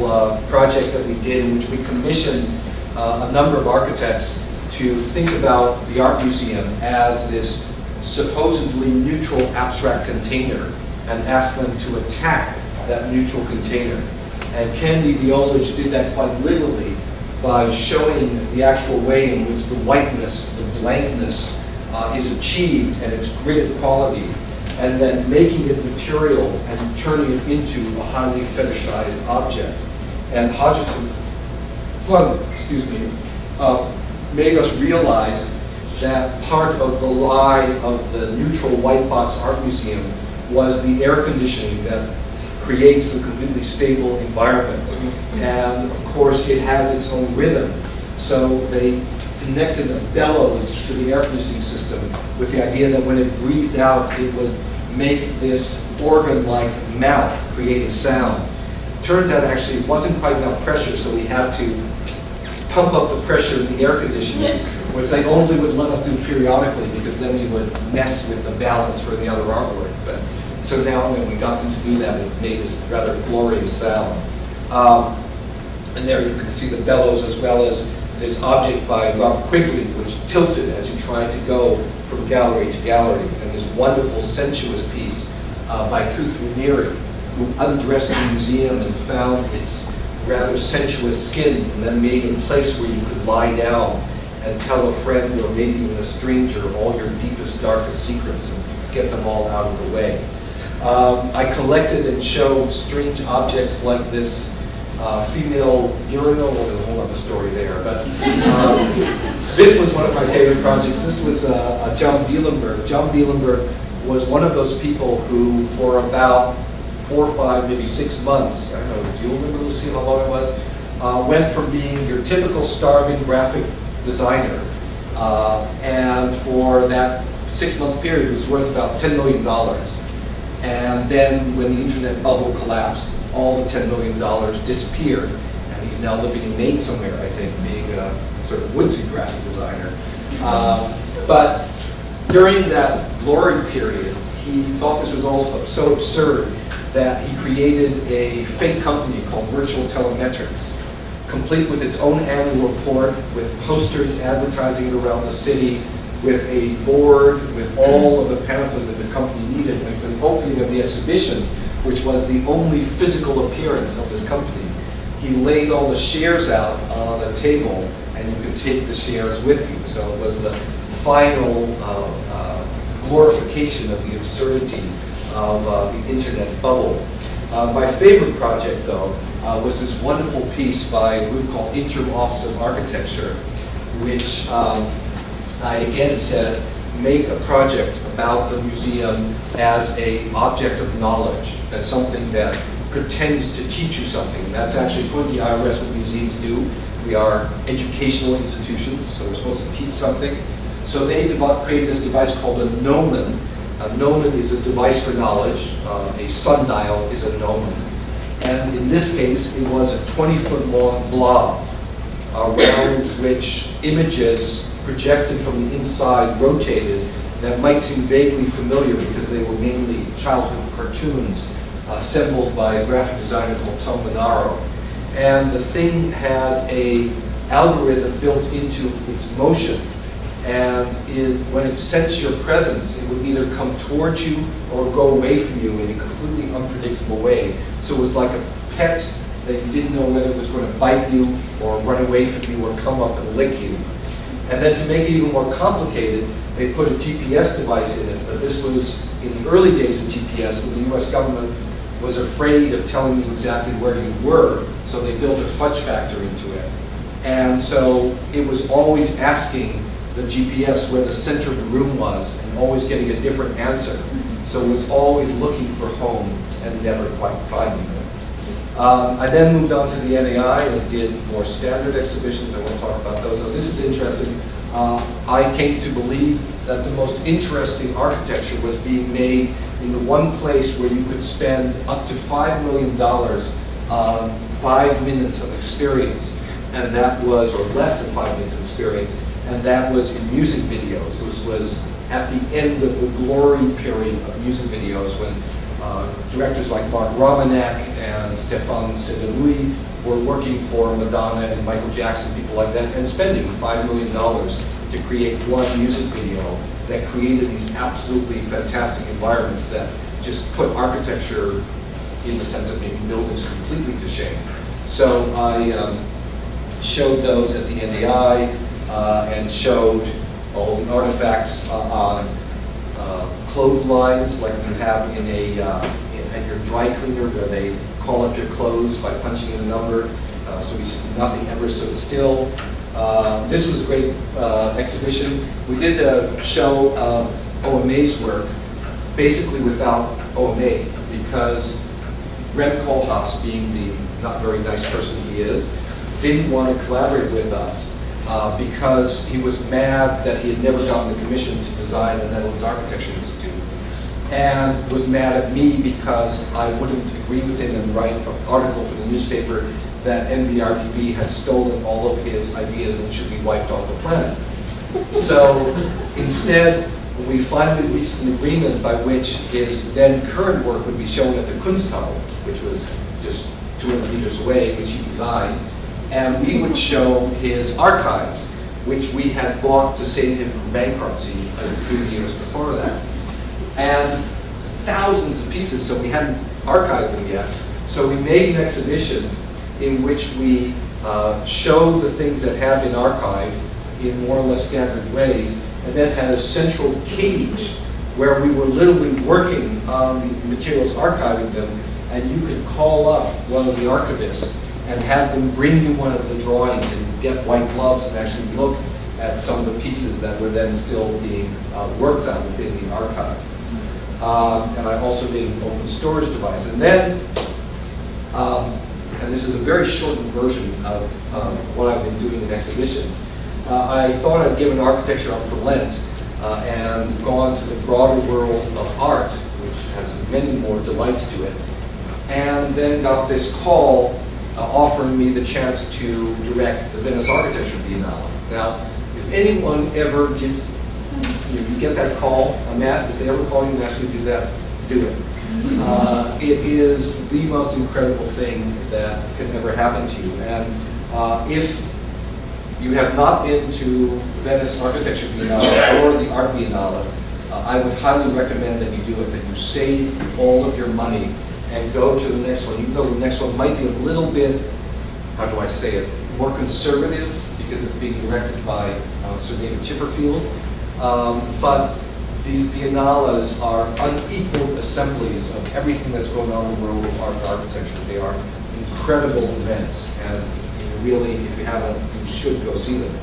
project that we did in which we commissioned a number of architects to think about the art museum as this supposedly neutral abstract container and ask them to attack that neutral container. And Candy Violich did that quite literally by showing the actual way in which the whiteness, the blankness is achieved and its gridded quality, and then making it material and turning it into a highly fetishized object. And Hodgson Flung, made us realize that part of the lie of the neutral white box art museum was the air conditioning that creates the completely stable environment. And of course, it has its own rhythm. So they connected a bellows to the air conditioning system with the idea that when it breathed out, it would make this organ-like mouth create a sound. Turns out actually it wasn't quite enough pressure, so we had to pump up the pressure in the air conditioning, which they only would let us do periodically because then we would mess with the balance for the other artwork. But so now when we got them to do that, it made this rather glorious sound. And there you can see the bellows as well as this object by Rob Quigley, which tilted as you tried to go from gallery to gallery, and this wonderful sensuous piece by Kuth Raniere, who undressed the museum and found its rather sensuous skin and then made a place where you could lie down and tell a friend or maybe even a stranger all your deepest, darkest secrets and get them all out of the way. I collected and showed strange objects like this female urinal. Well, there's a whole other story there, but this was one of my favorite projects. This was John Bielenberg. John Bielenberg was one of those people who, for about 4, 5, maybe 6 months, I don't know, do you remember, Lucy, how long it was? Went from being your typical starving graphic designer, and for that 6-month period, it was worth about $10 million. And then when the internet bubble collapsed, all the $10 million disappeared, and he's now living in Maine somewhere, I think, being a sort of woodsy graphic designer. But during that glory period, he thought this was also so absurd that he created a fake company called Virtual Telemetrics, complete with its own annual report, with posters advertising it around the city, with a board, with all of the pamphlet that the company needed. And for the opening of the exhibition, which was the only physical appearance of this company, he laid all the shares out on a table, and you could take the shares with you. So it was the final glorification of the absurdity of the internet bubble. My favorite project, though, was this wonderful piece by a group called Interim Office of Architecture, which I again said, make a project about the museum as an object of knowledge, as something that pretends to teach you something. And that's actually according to the IRS what museums do. We are educational institutions, so we're supposed to teach something. So they created this device called a gnomon. A gnomon is a device for knowledge. A sundial is a gnomon. And in this case, it was a 20-foot long blob around which images projected from the inside rotated that might seem vaguely familiar because they were mainly childhood cartoons assembled by a graphic designer called Tom Monaro. And the thing had an algorithm built into its motion, and when it sensed your presence, it would either come towards you or go away from you in a completely unpredictable way. So it was like a pet that you didn't know whether it was going to bite you or run away from you or come up and lick you. And then to make it even more complicated, they put a GPS device in it, but this was in the early days of GPS when the US government was afraid of telling you exactly where you were, so they built a fudge factor into it. And so it was always asking the GPS where the center of the room was and always getting a different answer. So it was always looking for home and never quite finding it. I then moved on to the NAI and did more standard exhibitions. I won't talk about those. So this is interesting. I came to believe that the most interesting architecture was being made in the one place where you could spend up to $5 million on 5 minutes of experience, and that was, or less than 5 minutes of experience, and that was in music videos. This was at the end of the glory period of music videos when directors like Mark Romanek and Stéphane Sedelouis were working for Madonna and Michael Jackson, people like that, and spending $5 million to create one music video that created these absolutely fantastic environments that just put architecture, in the sense of making buildings, completely to shame. So I showed those at the NAI and showed all the artifacts on clotheslines like you have in at your dry cleaner, where they call up your clothes by punching in a number, so nothing ever stood still. This was a great exhibition. We did a show of OMA's work, basically without OMA, because Rem Koolhaas, being the not very nice person he is, didn't want to collaborate with us because he was mad that he had never gotten the commission to design the Netherlands Architecture Institute, and was mad at me because I wouldn't agree with him and write an article for the newspaper that NVRDV had stolen all of his ideas and should be wiped off the planet. So instead, we finally reached an agreement by which his then current work would be shown at the Kunsthalle, which was just 200 meters away, which he designed, and we would show his archives, which we had bought to save him from bankruptcy a few years before that. And thousands of pieces, so we hadn't archived them yet. So we made an exhibition in which we showed the things that had been archived in more or less standard ways, and then had a central cage where we were literally working on the materials, archiving them, and you could call up one of the archivists and have them bring you one of the drawings and get white gloves and actually look at some of the pieces that were then still being worked on within the archives. And I also made an open storage device. And then, and this is a very shortened version of what I've been doing in exhibitions, I thought I'd give an architecture up for Lent and gone to the broader world of art, which has many more delights to it, and then got this call offering me the chance to direct the Venice Architecture Biennale. Now, if anyone ever gives, you get that call, Matt, if they ever call you and ask you to do that, do it. It is the most incredible thing that can ever happen to you. And if you have not been to the Venice Architecture Biennale or the Art Biennale, I would highly recommend that you do it, that you save all of your money and go to the next one, even though the next one might be a little bit, how do I say it, more conservative because it's being directed by Sir David Chipperfield. But these biennales are unequaled assemblies of everything that's going on in the world of art and architecture. They are incredible events, and really, if you haven't, you should go see them.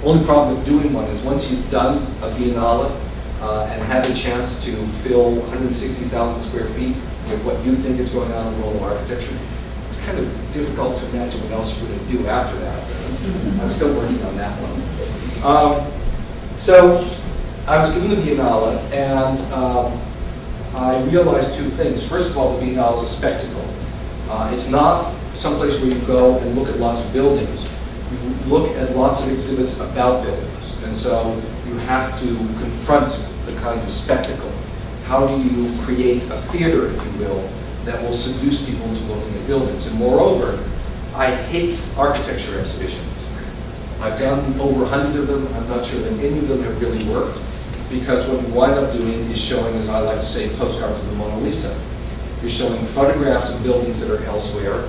Only problem with doing one is once you've done a biennale and had a chance to fill 160,000 square feet with what you think is going on in the world of architecture, it's kind of difficult to imagine what else you're going to do after that. I'm still working on that one. So I was given the Biennale, and I realized two things. First of all, the Biennale is a spectacle. It's not someplace where you go and look at lots of buildings. You look at lots of exhibits about buildings. And so you have to confront the kind of spectacle. How do you create a theater, if you will, that will seduce people into looking at buildings? And moreover, I hate architecture exhibitions. I've done over 100 of them. I'm not sure that any of them have really worked, because what you wind up doing is showing, as I like to say, postcards of the Mona Lisa. You're showing photographs of buildings that are elsewhere,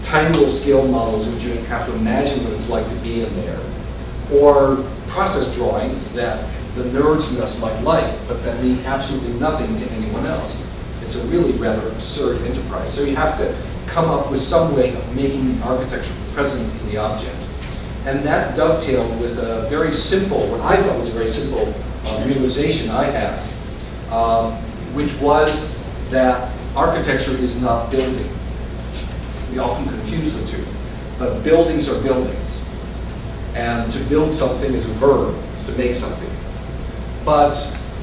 tiny little scale models which you have to imagine what it's like to be in there, or process drawings that the nerds in us might like, but that mean absolutely nothing to anyone else. It's a really rather absurd enterprise. So you have to come up with some way of making the architecture present in the object. And that dovetailed with a very simple, what I thought was a very simple realization I had, which was that architecture is not building. We often confuse the two, but buildings are buildings. And to build something is a verb, is to make something. But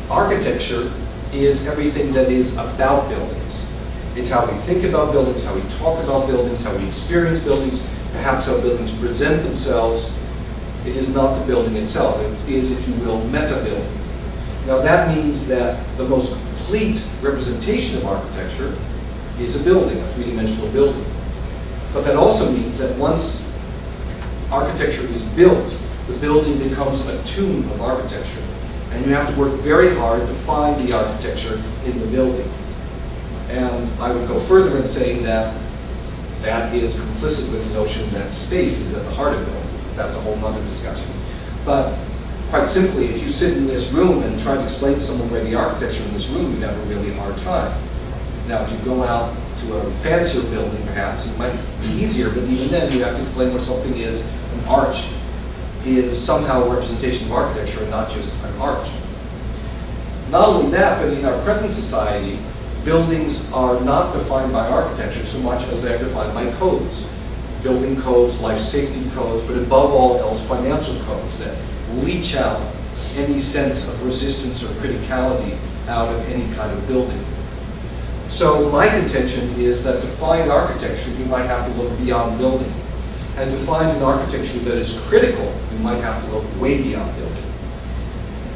architecture is everything that is about buildings. It's how we think about buildings, how we talk about buildings, how we experience buildings, perhaps how buildings present themselves. It is not the building itself. It is, if you will, meta-building. Now that means that the most complete representation of architecture is a building, a three-dimensional building. But that also means that once architecture is built, the building becomes a tomb of architecture. And you have to work very hard to find the architecture in the building. And I would go further in saying that that is complicit with the notion that space is at the heart of building. That's a whole other discussion. But quite simply, if you sit in this room and try to explain to someone where the architecture in this room, you'd have a really hard time. Now, if you go out to a fancier building, perhaps, it might be easier, but even then, you have to explain what something is. An arch is somehow a representation of architecture and not just an arch. Not only that, but in our present society, buildings are not defined by architecture so much as they're defined by codes. Building codes, life safety codes, but above all else, financial codes that leach out any sense of resistance or criticality out of any kind of building. So my contention is that to find architecture, you might have to look beyond building. And to find an architecture that is critical, you might have to look way beyond building.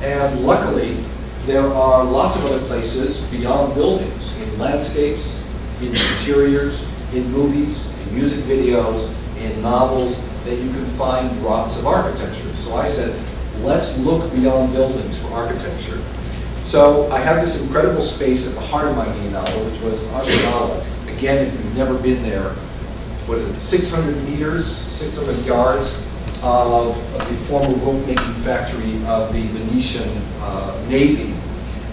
And luckily, there are lots of other places beyond buildings, in landscapes, in interiors, in movies, in music videos, in novels, that you can find rots of architecture. So I said, let's look beyond buildings for architecture. So I have this incredible space at the heart of my Biennale, which was Arsenal. Again, if you've never been there, what is it, 600 meters, 600 yards of the former rope-making factory of the Venetian Navy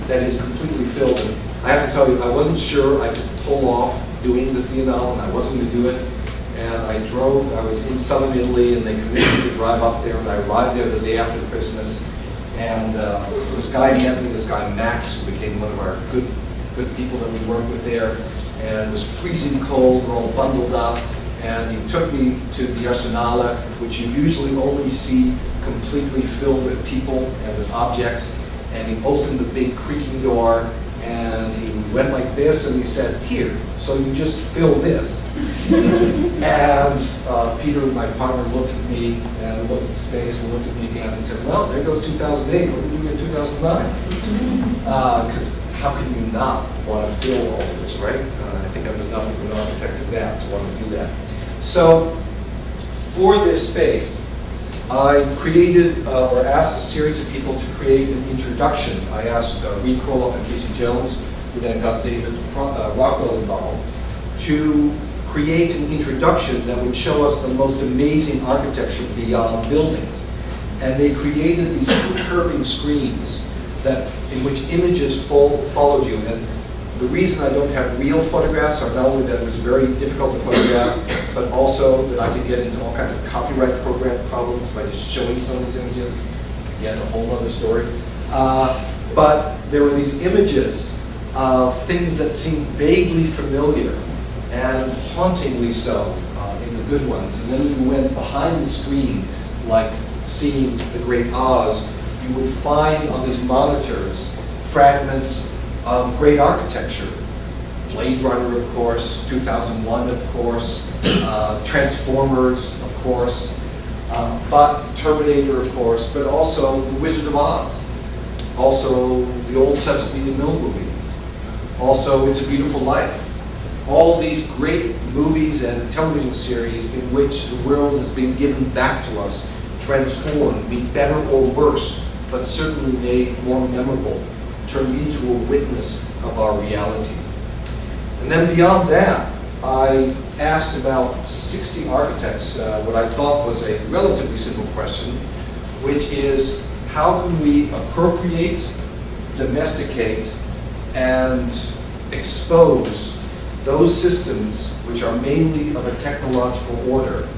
that is completely filled. And I have to tell you, I wasn't sure I could pull off doing this Biennale, and I wasn't going to do it. And I was in southern Italy, and they commissioned me to drive up there, and I arrived there the day after Christmas. And this guy met me, this guy Max, who became one of our good people that we worked with there, and it was freezing cold, we're all bundled up, and he took me to the Arsenale, which you usually only see completely filled with people and with objects, and he opened the big creaking door, and he went like this, and he said, here, so you just fill this. And Peter, my partner, looked at me and looked at the space and looked at me again and said, well, there goes 2008, what are we doing in 2009? Because how can you not want to fill all of this, right? I think I'm enough of an architect of that to want to do that. So for this space, I created or asked a series of people to create an introduction. I asked Reed Kroloff and Casey Jones, who then got David Rockwell involved, to create an introduction that would show us the most amazing architecture beyond buildings. And they created these two curving screens in which images followed you. And the reason I don't have real photographs are not only that it was very difficult to photograph, but also that I could get into all kinds of copyright program problems by just showing some of these images. Again, a whole other story. But there were these images of things that seemed vaguely familiar and hauntingly so in the good ones. And then when you went behind the screen, like seeing the Great Oz, you would find on these monitors fragments of great architecture. Blade Runner, of course, 2001, of course, Transformers, of course, but Terminator, of course, but also The Wizard of Oz, also the old Sesame Mill movies, also It's a Beautiful Life. All these great movies and television series in which the world has been given back to us, transformed, be better or worse, but certainly made more memorable, turned into a witness of our reality. And then beyond that, I asked about 60 architects what I thought was a relatively simple question, which is how can we appropriate, domesticate, and expose those systems which are mainly of a technological order.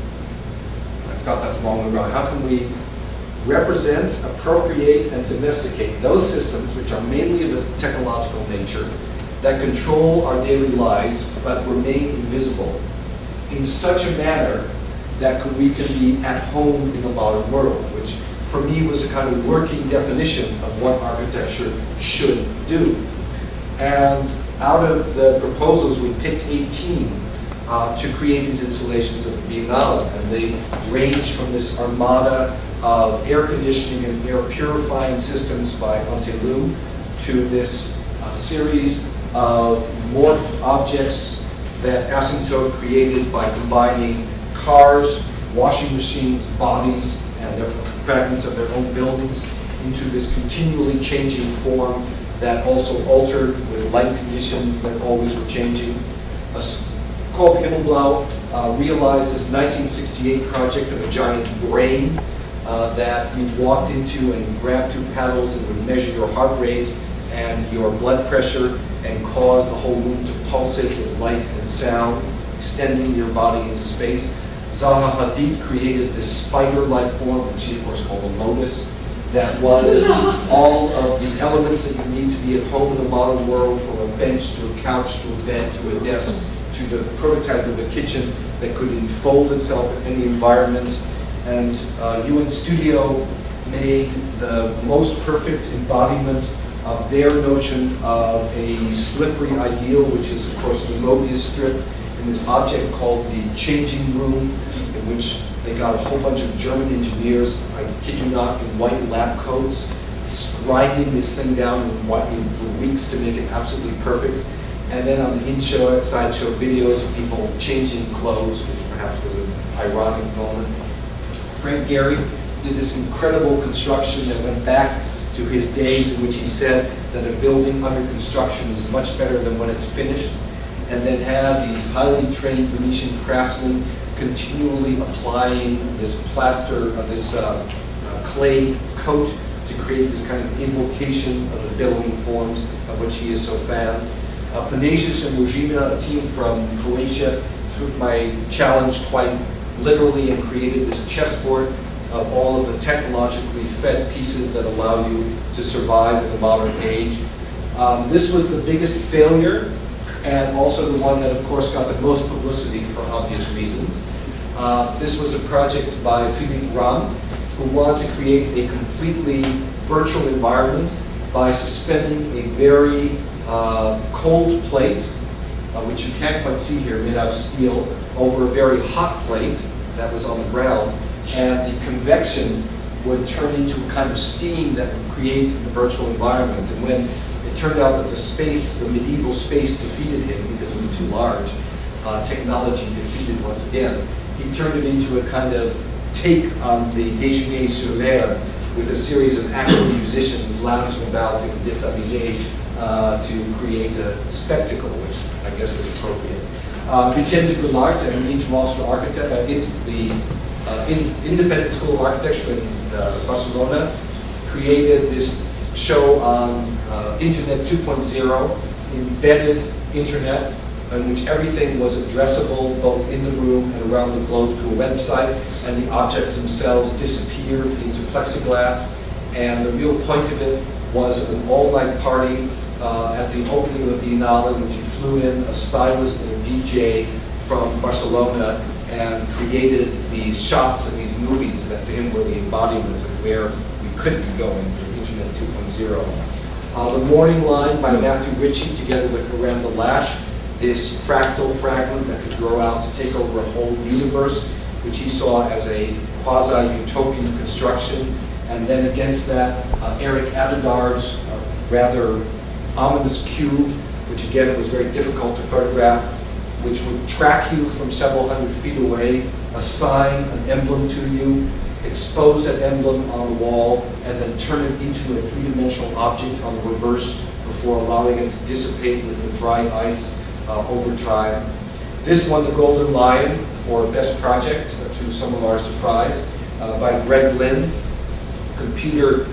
I've got that wrong around. How can we represent, appropriate, and domesticate those systems which are mainly of a technological nature that control our daily lives but remain invisible in such a manner that we can be at home in the modern world, which for me was a kind of working definition of what architecture should do. And out of the proposals, we picked 18 to create these installations at the Biennale, and they range from this armada of air conditioning and air purifying systems by Antelou to this series of morphed objects that Asymptote created by combining cars, washing machines, bodies, and their fragments of their own buildings into this continually changing form that also altered with light conditions that always were changing. Called Himmelblau realized this 1968 project of a giant brain that you walked into and grabbed two paddles and would measure your heart rate and your blood pressure and cause the whole room to pulsate with light and sound, extending your body into space. Zaha Hadid created this spider-like form, which she of course called a lotus, that was all of the elements that you need to be at home in the modern world, from a bench to a couch to a bed to a desk to the prototype of a kitchen that could enfold itself in any environment. And UN Studio made the most perfect embodiment of their notion of a slippery ideal, which is of course the Mobius strip in this object called the changing room, in which they got a whole bunch of German engineers, I kid you not, in white lab coats, grinding this thing down for weeks to make it absolutely perfect. And then on the in-show and sideshow videos of people changing clothes, which perhaps was an ironic moment. Frank Gehry did this incredible construction that went back to his days in which he said that a building under construction is much better than when it's finished, and then had these highly trained Venetian craftsmen continually applying this plaster, this clay coat to create this kind of invocation of the billowing forms of which he is so fond. Panasius and Mujina, a team from Croatia, took my challenge quite literally and created this chessboard of all of the technologically fed pieces that allow you to survive in the modern age. This was the biggest failure, and also the one that, of course, got the most publicity for obvious reasons. This was a project by Philippe Ram, who wanted to create a completely virtual environment by suspending a very cold plate, which you can't quite see here, made out of steel, over a very hot plate that was on the ground, and the convection would turn into a kind of steam that would create a virtual environment. And when it turned out that the space, the medieval space, defeated him because it was too large, technology defeated once again, he turned it into a kind of take on the Déjeuner sur l'air, with a series of active musicians lounging about in déshabillé to create a spectacle, which I guess was appropriate. Vicente Goulart, an international architect, the Independent School of Architecture in Barcelona, created this show on Internet 2.0, embedded Internet, in which everything was addressable both in the room and around the globe through a website, and the objects themselves disappeared into plexiglass. And the real point of it was an all-night party at the opening of the Biennale, in which he flew in a stylist and a DJ from Barcelona and created these shots and these movies that to him were the embodiment of where we could be going with Internet 2.0. The Morning Line by Matthew Ritchie, together with Miranda Lash, this fractal fragment that could grow out to take over a whole universe, which he saw as a quasi-utopian construction. And then against that, Eric Adedard's rather ominous cube, which again was very difficult to photograph, which would track you from several hundred feet away, assign an emblem to you, expose that emblem on the wall, and then turn it into a three-dimensional object on the reverse before allowing it to dissipate with the dry ice over time. This won the Golden Lion for Best Project, to some of our surprise, by Greg Lynn, computer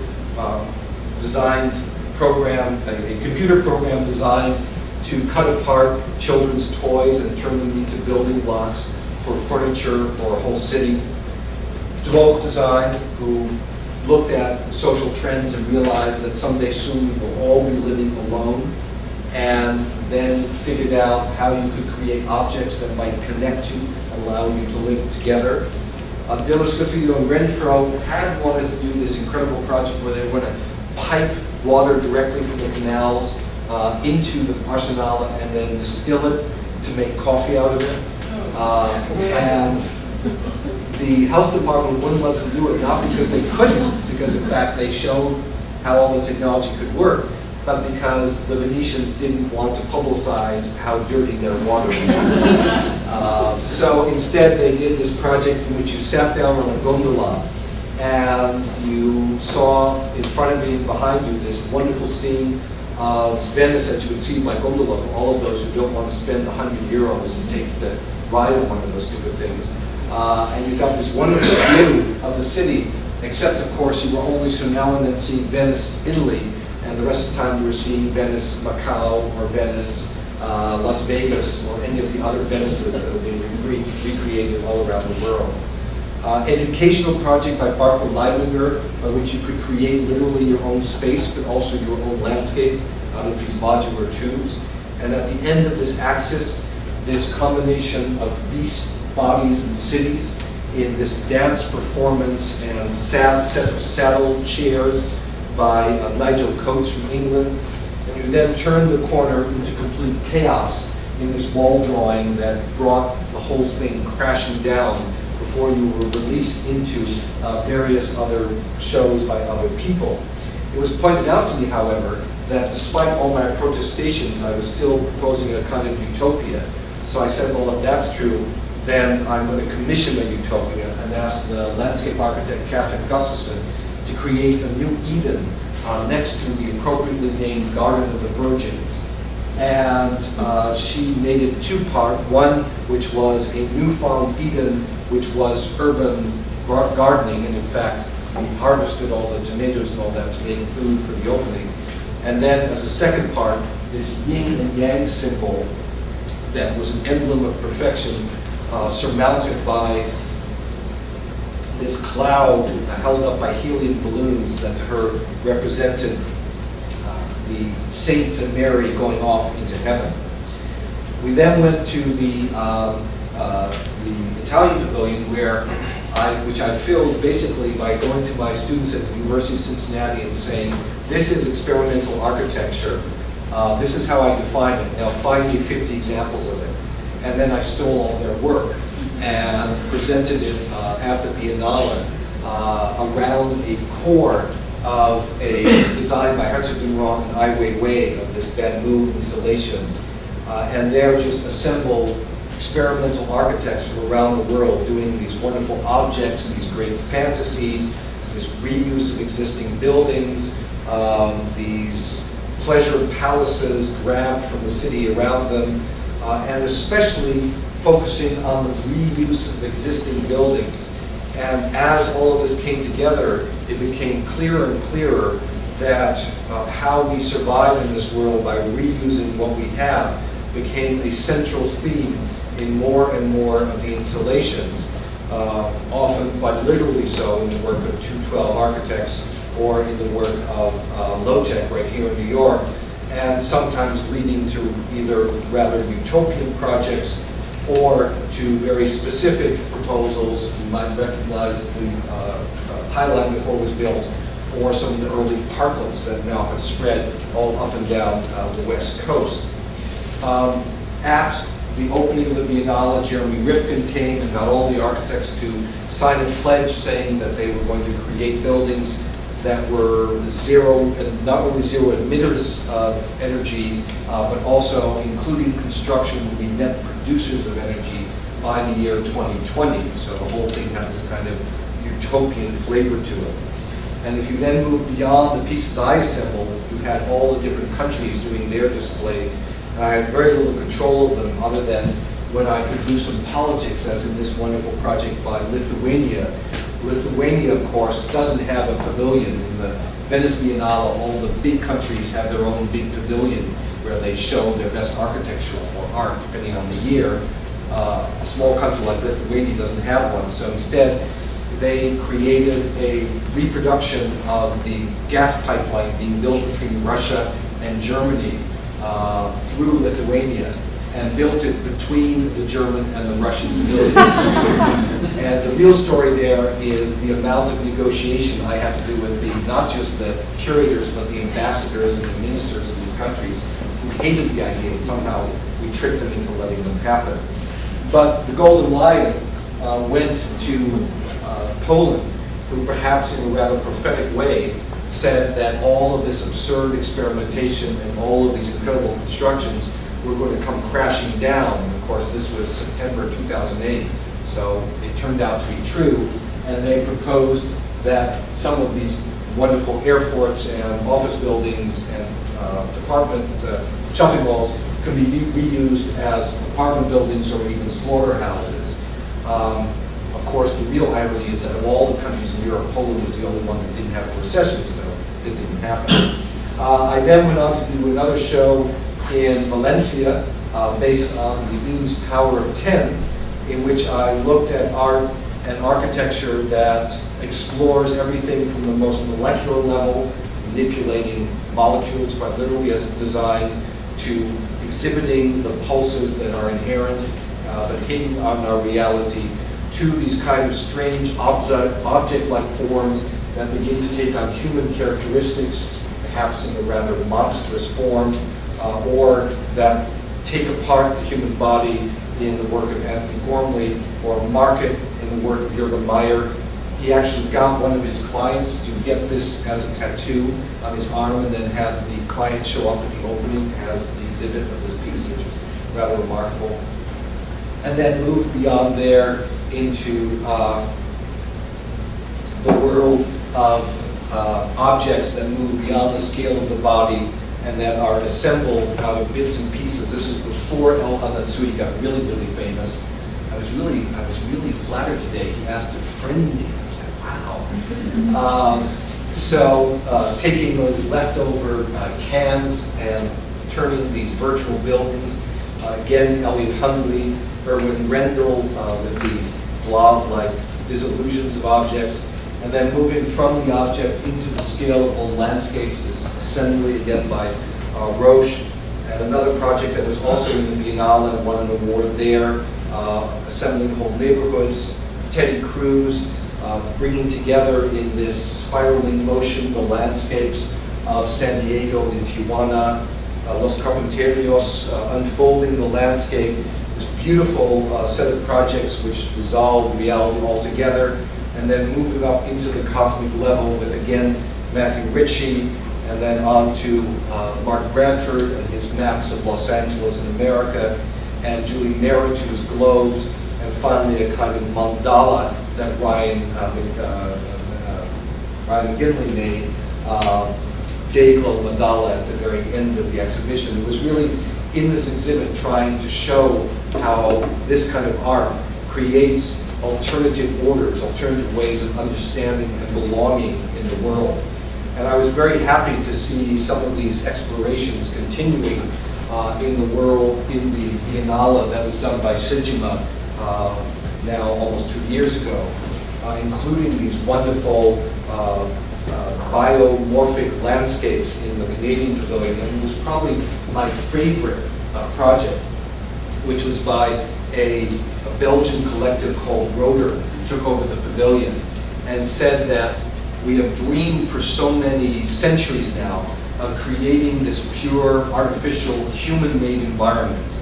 designed program, a computer program designed to cut apart children's toys and turn them into building blocks for furniture or a whole city. Dwok Design, who looked at social trends and realized that someday soon we will all be living alone, and then figured out how you could create objects that might connect you, allow you to live together. Dello Scafido and Renfro had wanted to do this incredible project where they were going to pipe water directly from the canals into the Arsenale and then distill it to make coffee out of it. And the health department wouldn't let them do it, not because they couldn't, because in fact they showed how all the technology could work, but because the Venetians didn't want to publicize how dirty their water was. So instead they did this project in which you sat down on a gondola and you saw in front of you and behind you this wonderful scene of Venice that you would see by gondola for all of those who don't want to spend the €100 it takes to ride on one of those stupid things. And you got this wonderful view of the city, except of course you were only so now and then seeing Venice, Italy, and the rest of the time you were seeing Venice, Macau, or Venice, Las Vegas, or any of the other Venices that have been recreated all around the world. Educational project by Barbara Leidinger, by which you could create literally your own space, but also your own landscape out of these modular tubes. And at the end of this axis, this combination of beast bodies and cities in this dance performance and set of saddle chairs by Nigel Coates from England. And you then turn the corner into complete chaos in this wall drawing that brought the whole thing crashing down before you were released into various other shows by other people. It was pointed out to me, however, that despite all my protestations, I was still proposing a kind of utopia. So I said, well, if that's true, then I'm going to commission a utopia and ask the landscape architect Catherine Gustafson to create a new Eden next to the appropriately named Garden of the Virgins. And she made it two-part, one which was a newfound Eden, which was urban gardening, and in fact, we harvested all the tomatoes and all that to make food for the opening. And then as a second part, this yin and yang symbol that was an emblem of perfection, surmounted by this cloud held up by helium balloons that her represented the saints and Mary going off into heaven. We then went to the Italian pavilion, which I filled basically by going to my students at the University of Cincinnati and saying, this is experimental architecture. This is how I define it. Now find me 50 examples of it. And then I stole all their work and presented it at the Biennale around a core of a design by Herzog de Meuron and Ai Weiwei of this bamboo installation. And there just assembled experimental architects from around the world doing these wonderful objects, these great fantasies, this reuse of existing buildings, these pleasure palaces grabbed from the city around them, and especially focusing on the reuse of existing buildings. And as all of this came together, it became clearer and clearer that how we survive in this world by reusing what we have became a central theme in more and more of the installations, often quite literally so in the work of 212 architects or in the work of Low-Tech right here in New York, and sometimes leading to either rather utopian projects or to very specific proposals. You might recognize the High Line before it was built, or some of the early parklets that now have spread all up and down the West Coast. At the opening of the Biennale, Jeremy Rifkin came and got all the architects to sign a pledge saying that they were going to create buildings that were zero, and not only zero emitters of energy, but also, including construction, would be net producers of energy by the year 2020. So the whole thing had this kind of utopian flavor to it. And if you then move beyond the pieces I assembled, you had all the different countries doing their displays. And I had very little control of them other than when I could do some politics, as in this wonderful project by Lithuania. Lithuania, of course, doesn't have a pavilion. In the Venice Biennale, all the big countries have their own big pavilion where they show their best architecture or art, depending on the year. A small country like Lithuania doesn't have one, so instead they created a reproduction of the gas pipeline being built between Russia and Germany through Lithuania, and built it between the German and the Russian pavilions. And the real story there is the amount of negotiation I had to do with not just the curators, but the ambassadors and the ministers of these countries who hated the idea, and somehow we tricked them into letting them happen. But the Golden Lion went to Poland, who perhaps in a rather prophetic way said that all of this absurd experimentation and all of these incredible constructions were going to come crashing down. And of course, this was September 2008, so it turned out to be true. And they proposed that some of these wonderful airports and office buildings and shopping malls could be reused as apartment buildings or even slaughterhouses. Of course, the real irony is that of all the countries in Europe, Poland was the only one that didn't have a recession, so it didn't happen. I then went on to do another show in Valencia, based on the Eames Power of 10, in which I looked at art and architecture that explores everything from the most molecular level, manipulating molecules quite literally as a design, to exhibiting the pulses that are inherent but hidden on our reality, to these kind of strange object-like forms that begin to take on human characteristics, perhaps in a rather monstrous form, or that take apart the human body in the work of Anthony Gormley, or mark it in the work of Jürgen Meyer. He actually got one of his clients to get this as a tattoo on his arm, and then had the client show up at the opening as the exhibit of this piece, which is rather remarkable. and then move beyond there into the world of objects that move beyond the scale of the body and that are assembled out of bits and pieces. This was before El Hanatsui got really, really famous. I was really flattered today. He asked to friend me. I was like, wow. Taking those leftover cans and turning these virtual buildings. Again, Elliot Hundley, Erwin Rendell with these blob-like disillusions of objects. And then moving from the object into the scalable landscapes, this assembly again by Roche, and another project that was also in the Biennale and won an award there, assembling whole neighborhoods. Teddy Cruz bringing together in this spiraling motion the landscapes of San Diego and Tijuana, Los Carpinterios unfolding the landscape, this beautiful set of projects which dissolve reality altogether, and then moving up into the cosmic level with, again, Matthew Ritchie, and then on to Mark Bradford and his maps of Los Angeles and America, and Julie Meritu's globes, and finally a kind of mandala that Ryan McGinley made, day-glow mandala at the very end of the exhibition. It was really in this exhibit trying to show how this kind of art creates alternative orders, alternative ways of understanding and belonging in the world. And I was very happy to see some of these explorations continuing in the world in the Biennale that was done by Shijima now almost 2 years ago, including these wonderful biomorphic landscapes in the Canadian Pavilion. And it was probably my favorite project, which was by a Belgian collective called Rotor, took over the pavilion and said that we have dreamed for so many centuries now of creating this pure, artificial, human-made environment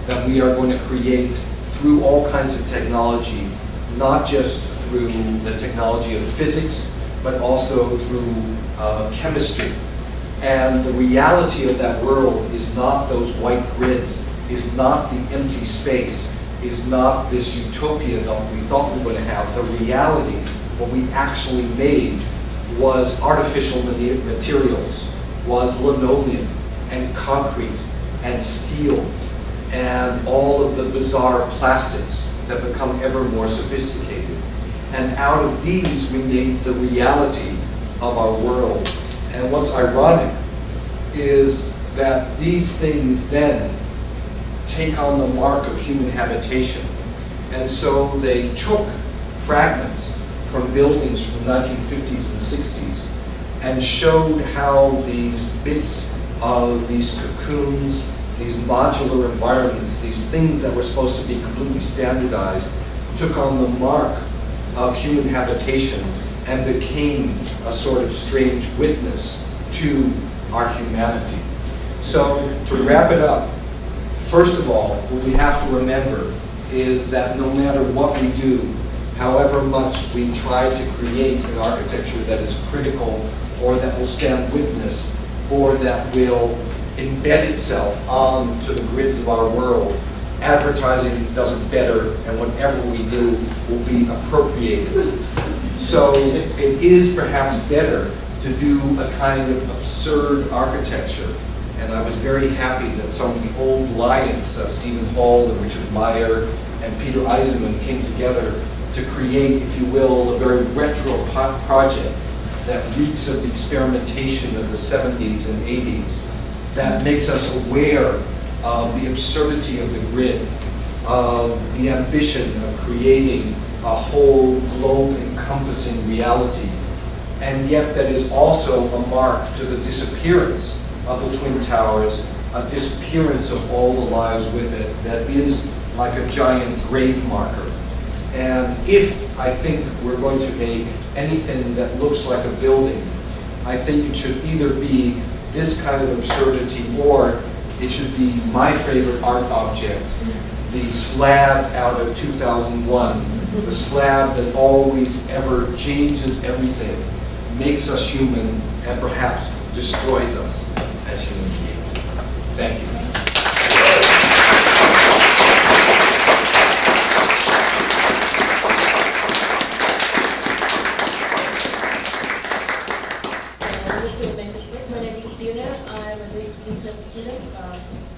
that we are going to create through all kinds of technology, not just through the technology of physics, but also through chemistry. And the reality of that world is not those white grids, is not the empty space, is not this utopia that we thought we were going to have. The reality, what we actually made, was artificial materials, was linoleum and concrete and steel and all of the bizarre plastics that become ever more sophisticated. And out of these, we made the reality of our world. And what's ironic is that these things then take on the mark of human habitation. And so they took fragments from buildings from the 1950s and 60s and showed how these bits of these cocoons, these modular environments, these things that were supposed to be completely standardized, took on the mark of human habitation and became a sort of strange witness to our humanity. So to wrap it up, first of all, what we have to remember is that no matter what we do, however much we try to create an architecture that is critical or that will stand witness or that will embed itself onto the grids of our world, advertising does it better, and whatever we do will be appropriated. So it is perhaps better to do a kind of absurd architecture. And I was very happy that some of the old lions, Stephen Hall and Richard Meyer and Peter Eisenman, came together to create, if you will, a very retro project that reeks of the experimentation of the 70s and 80s, that makes us aware of the absurdity of the grid, of the ambition of creating a whole globe-encompassing reality, and yet that is also a mark to the disappearance of the Twin Towers, a disappearance of all the lives with it, that is like a giant grave marker. And if I think we're going to make anything that looks like a building, I think it should either be this kind of absurdity, or it should be my favorite art object, the slab out of 2001, the slab that always ever changes everything, makes us human, and perhaps destroys us as human beings. Thank you.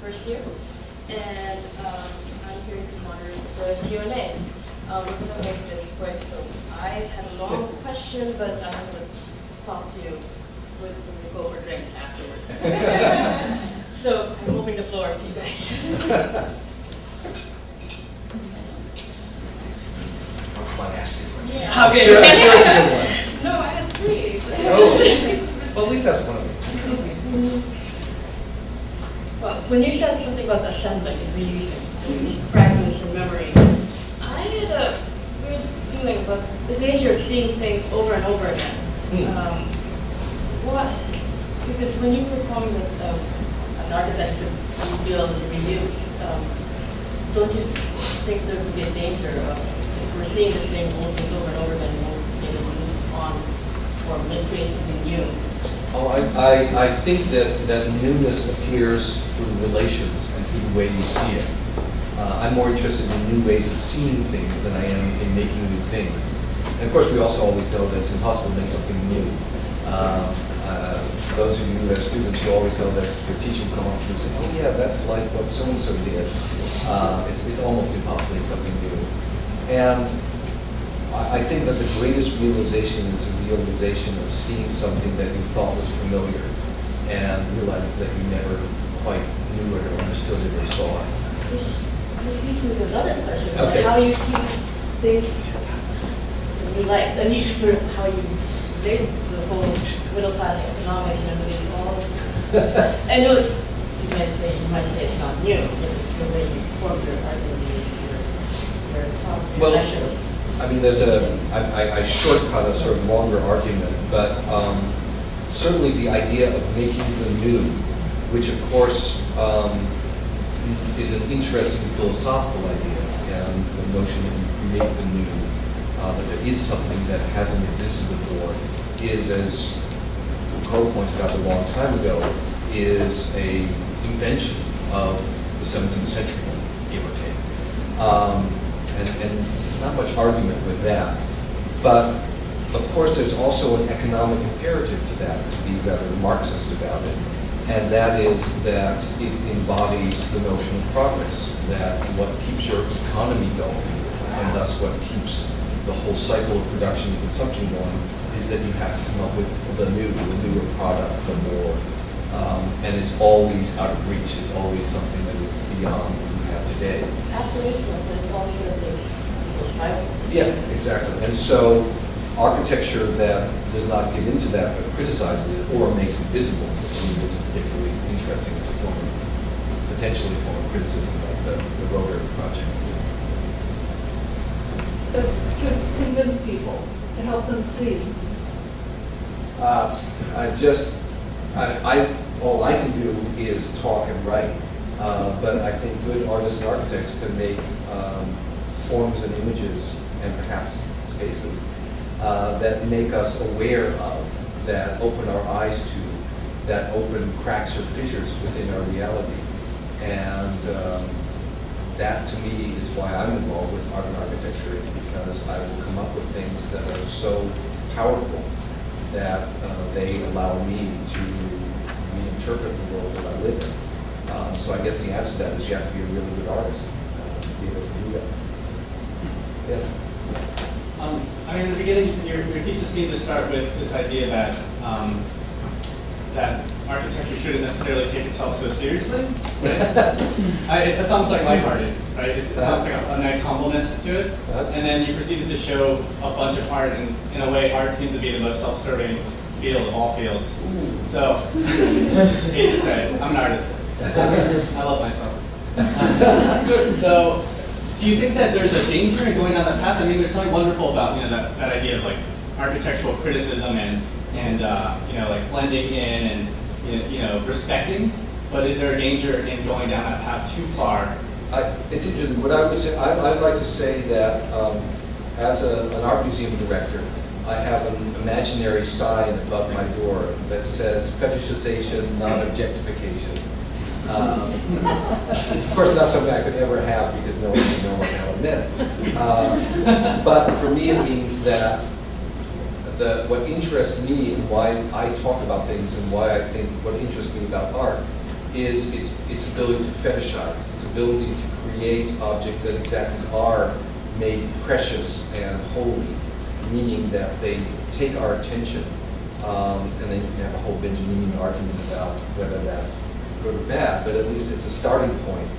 first year, and I'm here to moderate the Q&A. We're going to make this quick, so I had a long question, but I'm going to talk to you when we go over drinks afterwards. So I'm opening the floor to you guys. I'll ask you a question. Yeah. Okay. Sure, I'm sure it's a good one. No, I had three. Oh, well, at least that's one of them. Well, when you said something about assembling and reusing, fragments and memory, I had a weird feeling about the danger of seeing things over and over again. What? Because when you perform with as architect to rebuild and reuse, don't you think there would be a danger of if we're seeing the same old things over and over again, we'll move on or create something new? Oh, I think that newness appears through relations and through the way you see it. I'm more interested in new ways of seeing things than I am in making new things. And of course, we also always know that it's impossible to make something new. Those of you who have students, you always know that your teacher will come up to you and say, oh yeah, that's like what so-and-so did. It's almost impossible to make something new. And I think that the greatest realization is a realization of seeing something that you thought was familiar and realized that you never quite knew it or understood it or saw it. This leads me to another question, Okay. how you see things in your life. I mean, for how you relate to the whole middle class economics and everything. All. I know you might say it's not new, but the way you form your argument, your talk, your Well, lecture. I mean, I shortcut a sort of longer argument, but certainly the idea of making the new, which of course is an interesting philosophical idea, and the notion that you create the new, that there is something that hasn't existed before, is, as Foucault pointed out a long time ago, is a invention of the 17th century, give or take. And not much argument with that. But of course, there's also an economic imperative to that, to be rather Marxist about it. And that is that it embodies the notion of progress, that what keeps your economy going, and thus what keeps the whole cycle of production and consumption going, is that you have to come up with the newer product, the more. And it's always out of reach. It's always something that is beyond what you have today. It's aspirational, but it's also this vital. Yeah, exactly. And so architecture that does not get into that but criticizes it or makes it visible, I mean, it's particularly interesting. It's a form of, potentially a form of criticism like the Rotor project. To convince people, to help them see. All I can do is talk and write, but I think good artists and architects can make forms and images and perhaps spaces that make us aware of, that open our eyes to, that open cracks or fissures within our reality. And that to me is why I'm involved with art and architecture, is because I will come up with things that are so powerful that they allow me to reinterpret the world that I live in. So I guess the answer to that is you have to be a really good artist to be able to do that. Yes? I mean, in the beginning, your thesis seemed to start with this idea that that architecture shouldn't necessarily take itself so seriously. Right? It's almost like lighthearted, right? It sounds like a nice humbleness to it. And then you proceeded to show a bunch of art, and in a way, art seems to be the most self-serving field of all fields. So, hate to say it, I'm an artist. I love myself. So, do you think that there's a danger in going down that path? I mean, there's something wonderful about that idea of like architectural criticism and like blending in and respecting. But is there a danger in going down that path too far? It's interesting. What I would say, I'd like to say that as an art museum director, I have an imaginary sign above my door that says fetishization, not objectification. It's of course not something I could ever have because no one would know what that meant. But for me, it means that what interests me and why I talk about things and why I think what interests me about art is its ability to fetishize, its ability to create objects that exactly are made precious and holy, meaning that they take our attention, and then you can have a whole Benjaminian argument about whether that's good or bad, but at least it's a starting point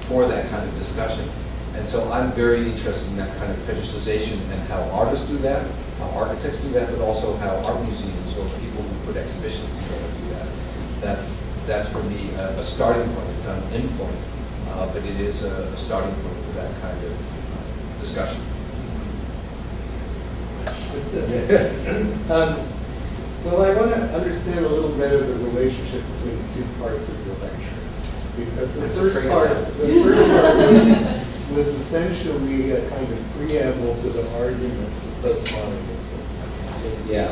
for that kind of discussion. And so I'm very interested in that kind of fetishization and how artists do that, how architects do that, but also how art museums or people who put exhibitions together do that. That's for me a starting point. It's not an end point, but it is a starting point for that kind of discussion. Well, I want to understand a little better the relationship between the two parts of your lecture, because the first part was essentially a kind of preamble to the argument for postmodernism. Yeah.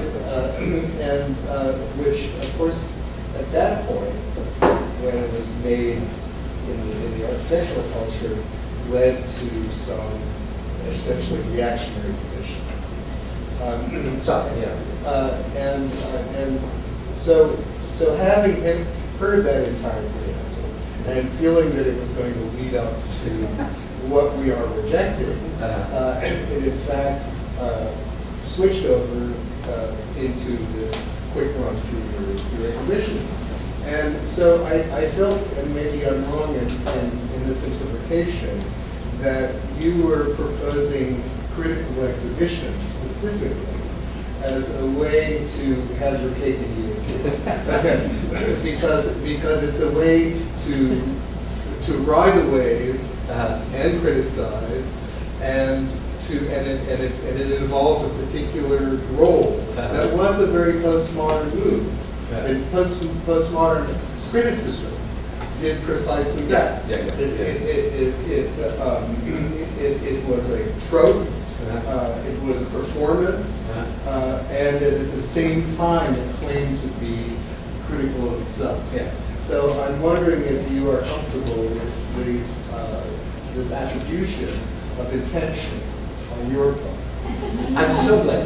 And which, of course, at that point, when it was made in the architectural culture, led to some essentially reactionary positions. And so having heard that entire preamble and feeling that it was going to lead up to what we are rejecting, it in fact switched over into this quick run through your exhibitions. And so I felt, and maybe I'm wrong in this interpretation, that you were proposing critical exhibitions specifically as a way to have your cake and eat it because it's a way to ride the wave and criticize and it involves a particular role. That was a very postmodern move. And postmodern criticism did precisely that. It was a trope. It was a performance, and at the same time, it claimed to be critical of itself. Yes. So I'm wondering if you are comfortable with this attribution of intention on your part. I'm so glad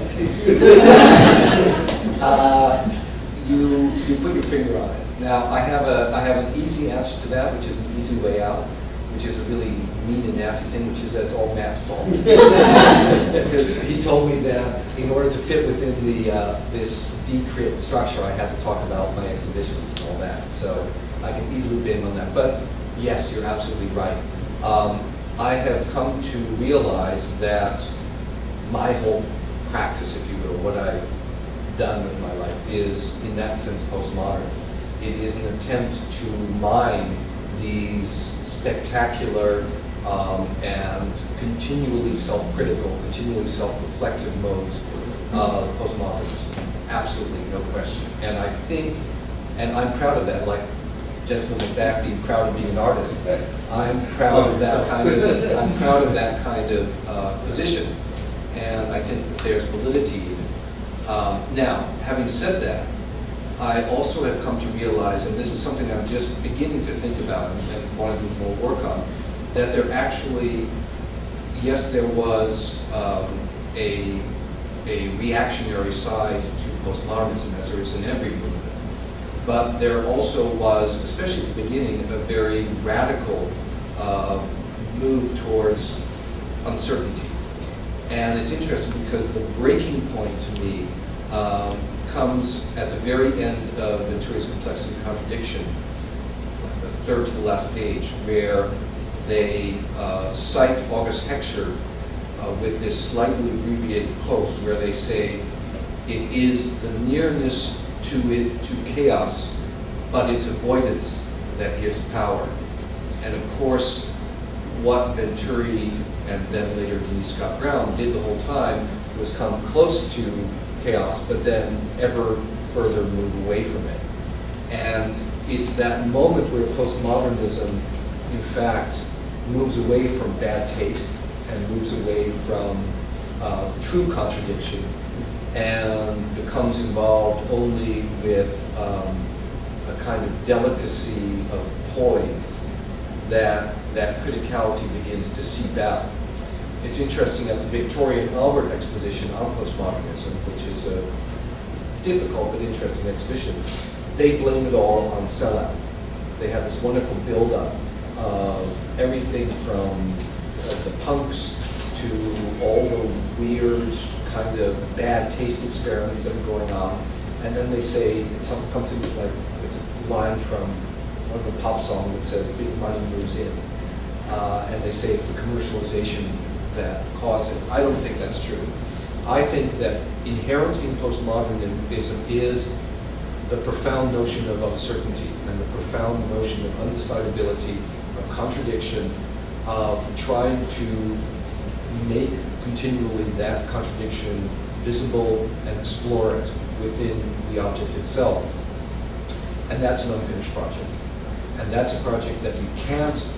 you put your finger on it. Now I have an easy answer to that, which is an easy way out, which is a really mean and nasty thing, which is that it's all Matt's fault. Because he told me that in order to fit within this decrit structure, I had to talk about my exhibitions and all that. So I can easily blame on that. But yes, you're absolutely right. I have come to realize that my whole practice, if you will, what I've done with my life is, in that sense, postmodern. It is an attempt to mine these spectacular and continually self-critical, continually self-reflective modes of postmodernism. Absolutely, no question. And I think, and I'm proud of that, like gentleman in the back being proud of being an artist. I'm proud of that kind of, I'm proud of that kind of position. And I think that there's validity in it. Now, having said that, I also have come to realize, and this is something I'm just beginning to think about and want to do more work on, that there actually, yes, there was a reactionary side to postmodernism, as there is in every movement, but there also was, especially at the beginning, a very radical move towards uncertainty. And it's interesting because the breaking point to me comes at the very end of Venturi's Complexity and Contradiction, the third to the last page, where they cite August Heckscher with this slightly abbreviated quote where they say, "It is the nearness to chaos, but its avoidance that gives power." And of course, what Venturi and then later Denise Scott Brown did the whole time was come close to chaos, but then ever further move away from it. And it's that moment where postmodernism, in fact, moves away from bad taste and moves away from true contradiction and becomes involved only with a kind of delicacy of poise that criticality begins to seep out. It's interesting at the Victoria and Albert exposition on postmodernism, which is a difficult but interesting exhibition, they blame it all on sellout. they have this wonderful build-up of everything from the punks to all the weird kind of bad taste experiments that are going on. And then they say, something comes to me like, it's a line from one of the pop songs that says, big money moves in. And they say it's the commercialization that caused it. I don't think that's true. I think that inherent in postmodernism is the profound notion of uncertainty and the profound notion of undecidability, of contradiction, of trying to make continually that contradiction visible and explore it within the object itself. And that's an unfinished project. And that's a project that you can't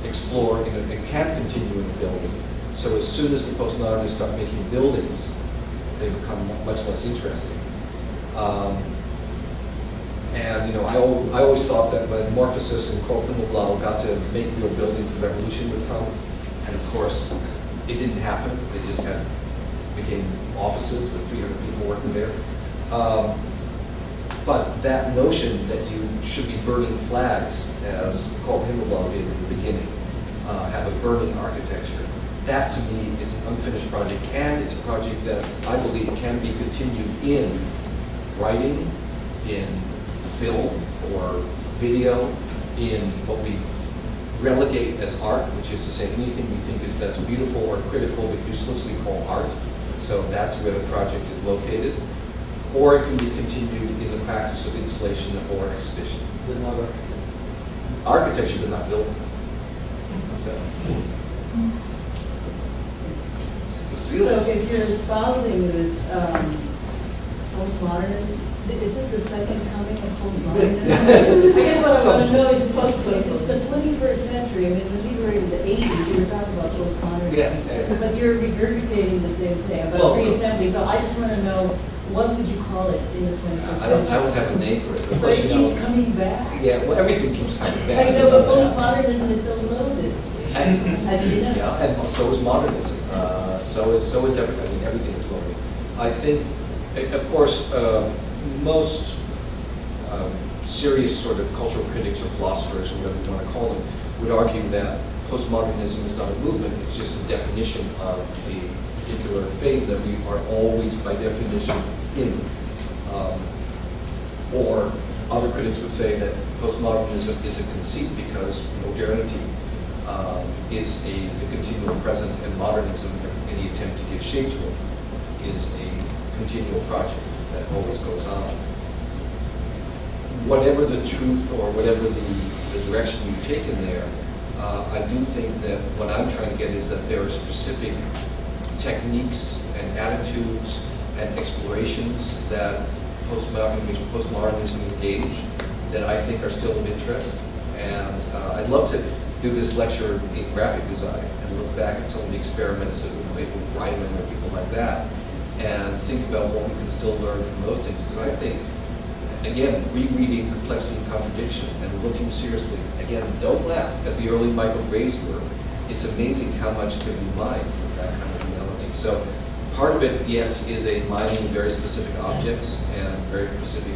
explore, it can't continue in a building. So as soon as the postmodernists start making buildings, they become much less interesting. And I always thought that when Morphosis and Carl Himmelblau got to make real buildings, the revolution would come. And of course, it didn't happen. They just became offices with 300 people working there. But that notion that you should be burning flags, as Carl Himmelblau did in the beginning, have a burning architecture, that to me is an unfinished project, and it's a project that I believe can be continued in writing, in film or video, in what we relegate as art, which is to say anything we think that's beautiful or critical but useless we call art. So that's where the project is located. Or it can be continued in the practice of installation or exhibition. But not Architecture, but not building. So. So if you're espousing this postmodern, is this the second coming of postmodernism? I guess what I want to know is, if it's the 21st century, I mean, when we were in the 80s, you were talking about postmodernism, Yeah. but you're regurgitating the same thing about reassembly. So I just want to know, what would you call it in the 21st century? I don't have a name for it. But So it keeps coming back. Yeah, well, everything keeps coming back. I know, but postmodernism is so loaded. As you know. Yeah, and so is modernism. So is everything. I mean, everything is loaded. I think, of course, most serious sort of cultural critics or philosophers, or whatever you want to call them, would argue that postmodernism is not a movement, it's just a definition of a particular phase that we are always, by definition, in. Or other critics would say that postmodernism is a conceit because modernity is the continual present, and modernism, any attempt to give shape to it, is a continual project that always goes on. Whatever the truth or whatever the direction you've taken there, I do think that what I'm trying to get is that there are specific techniques and attitudes and explorations that postmodernism engage that I think are still of interest. And I'd love to do this lecture in graphic design and look back at some of the experiments of people Ryman or people like that, and think about what we can still learn from those things. Because I think, again, rereading complexity and contradiction and looking seriously, again, don't laugh at the early Michael Gray's work. It's amazing how much can be mined from that kind of reality. So part of it, yes, is a mining of very specific objects and very specific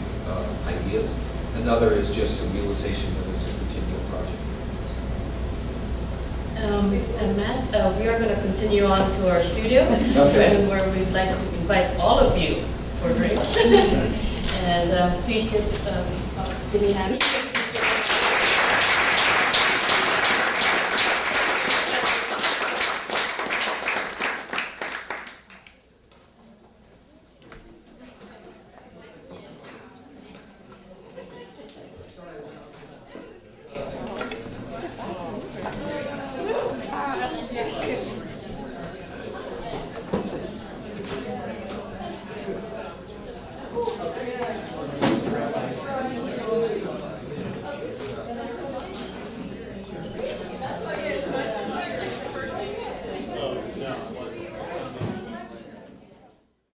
ideas. Another is just a realization that it's a continual project. And Matt, we are going to continue on to our studio, Okay. where we'd like to invite all of you for drinks. And please give me a hand.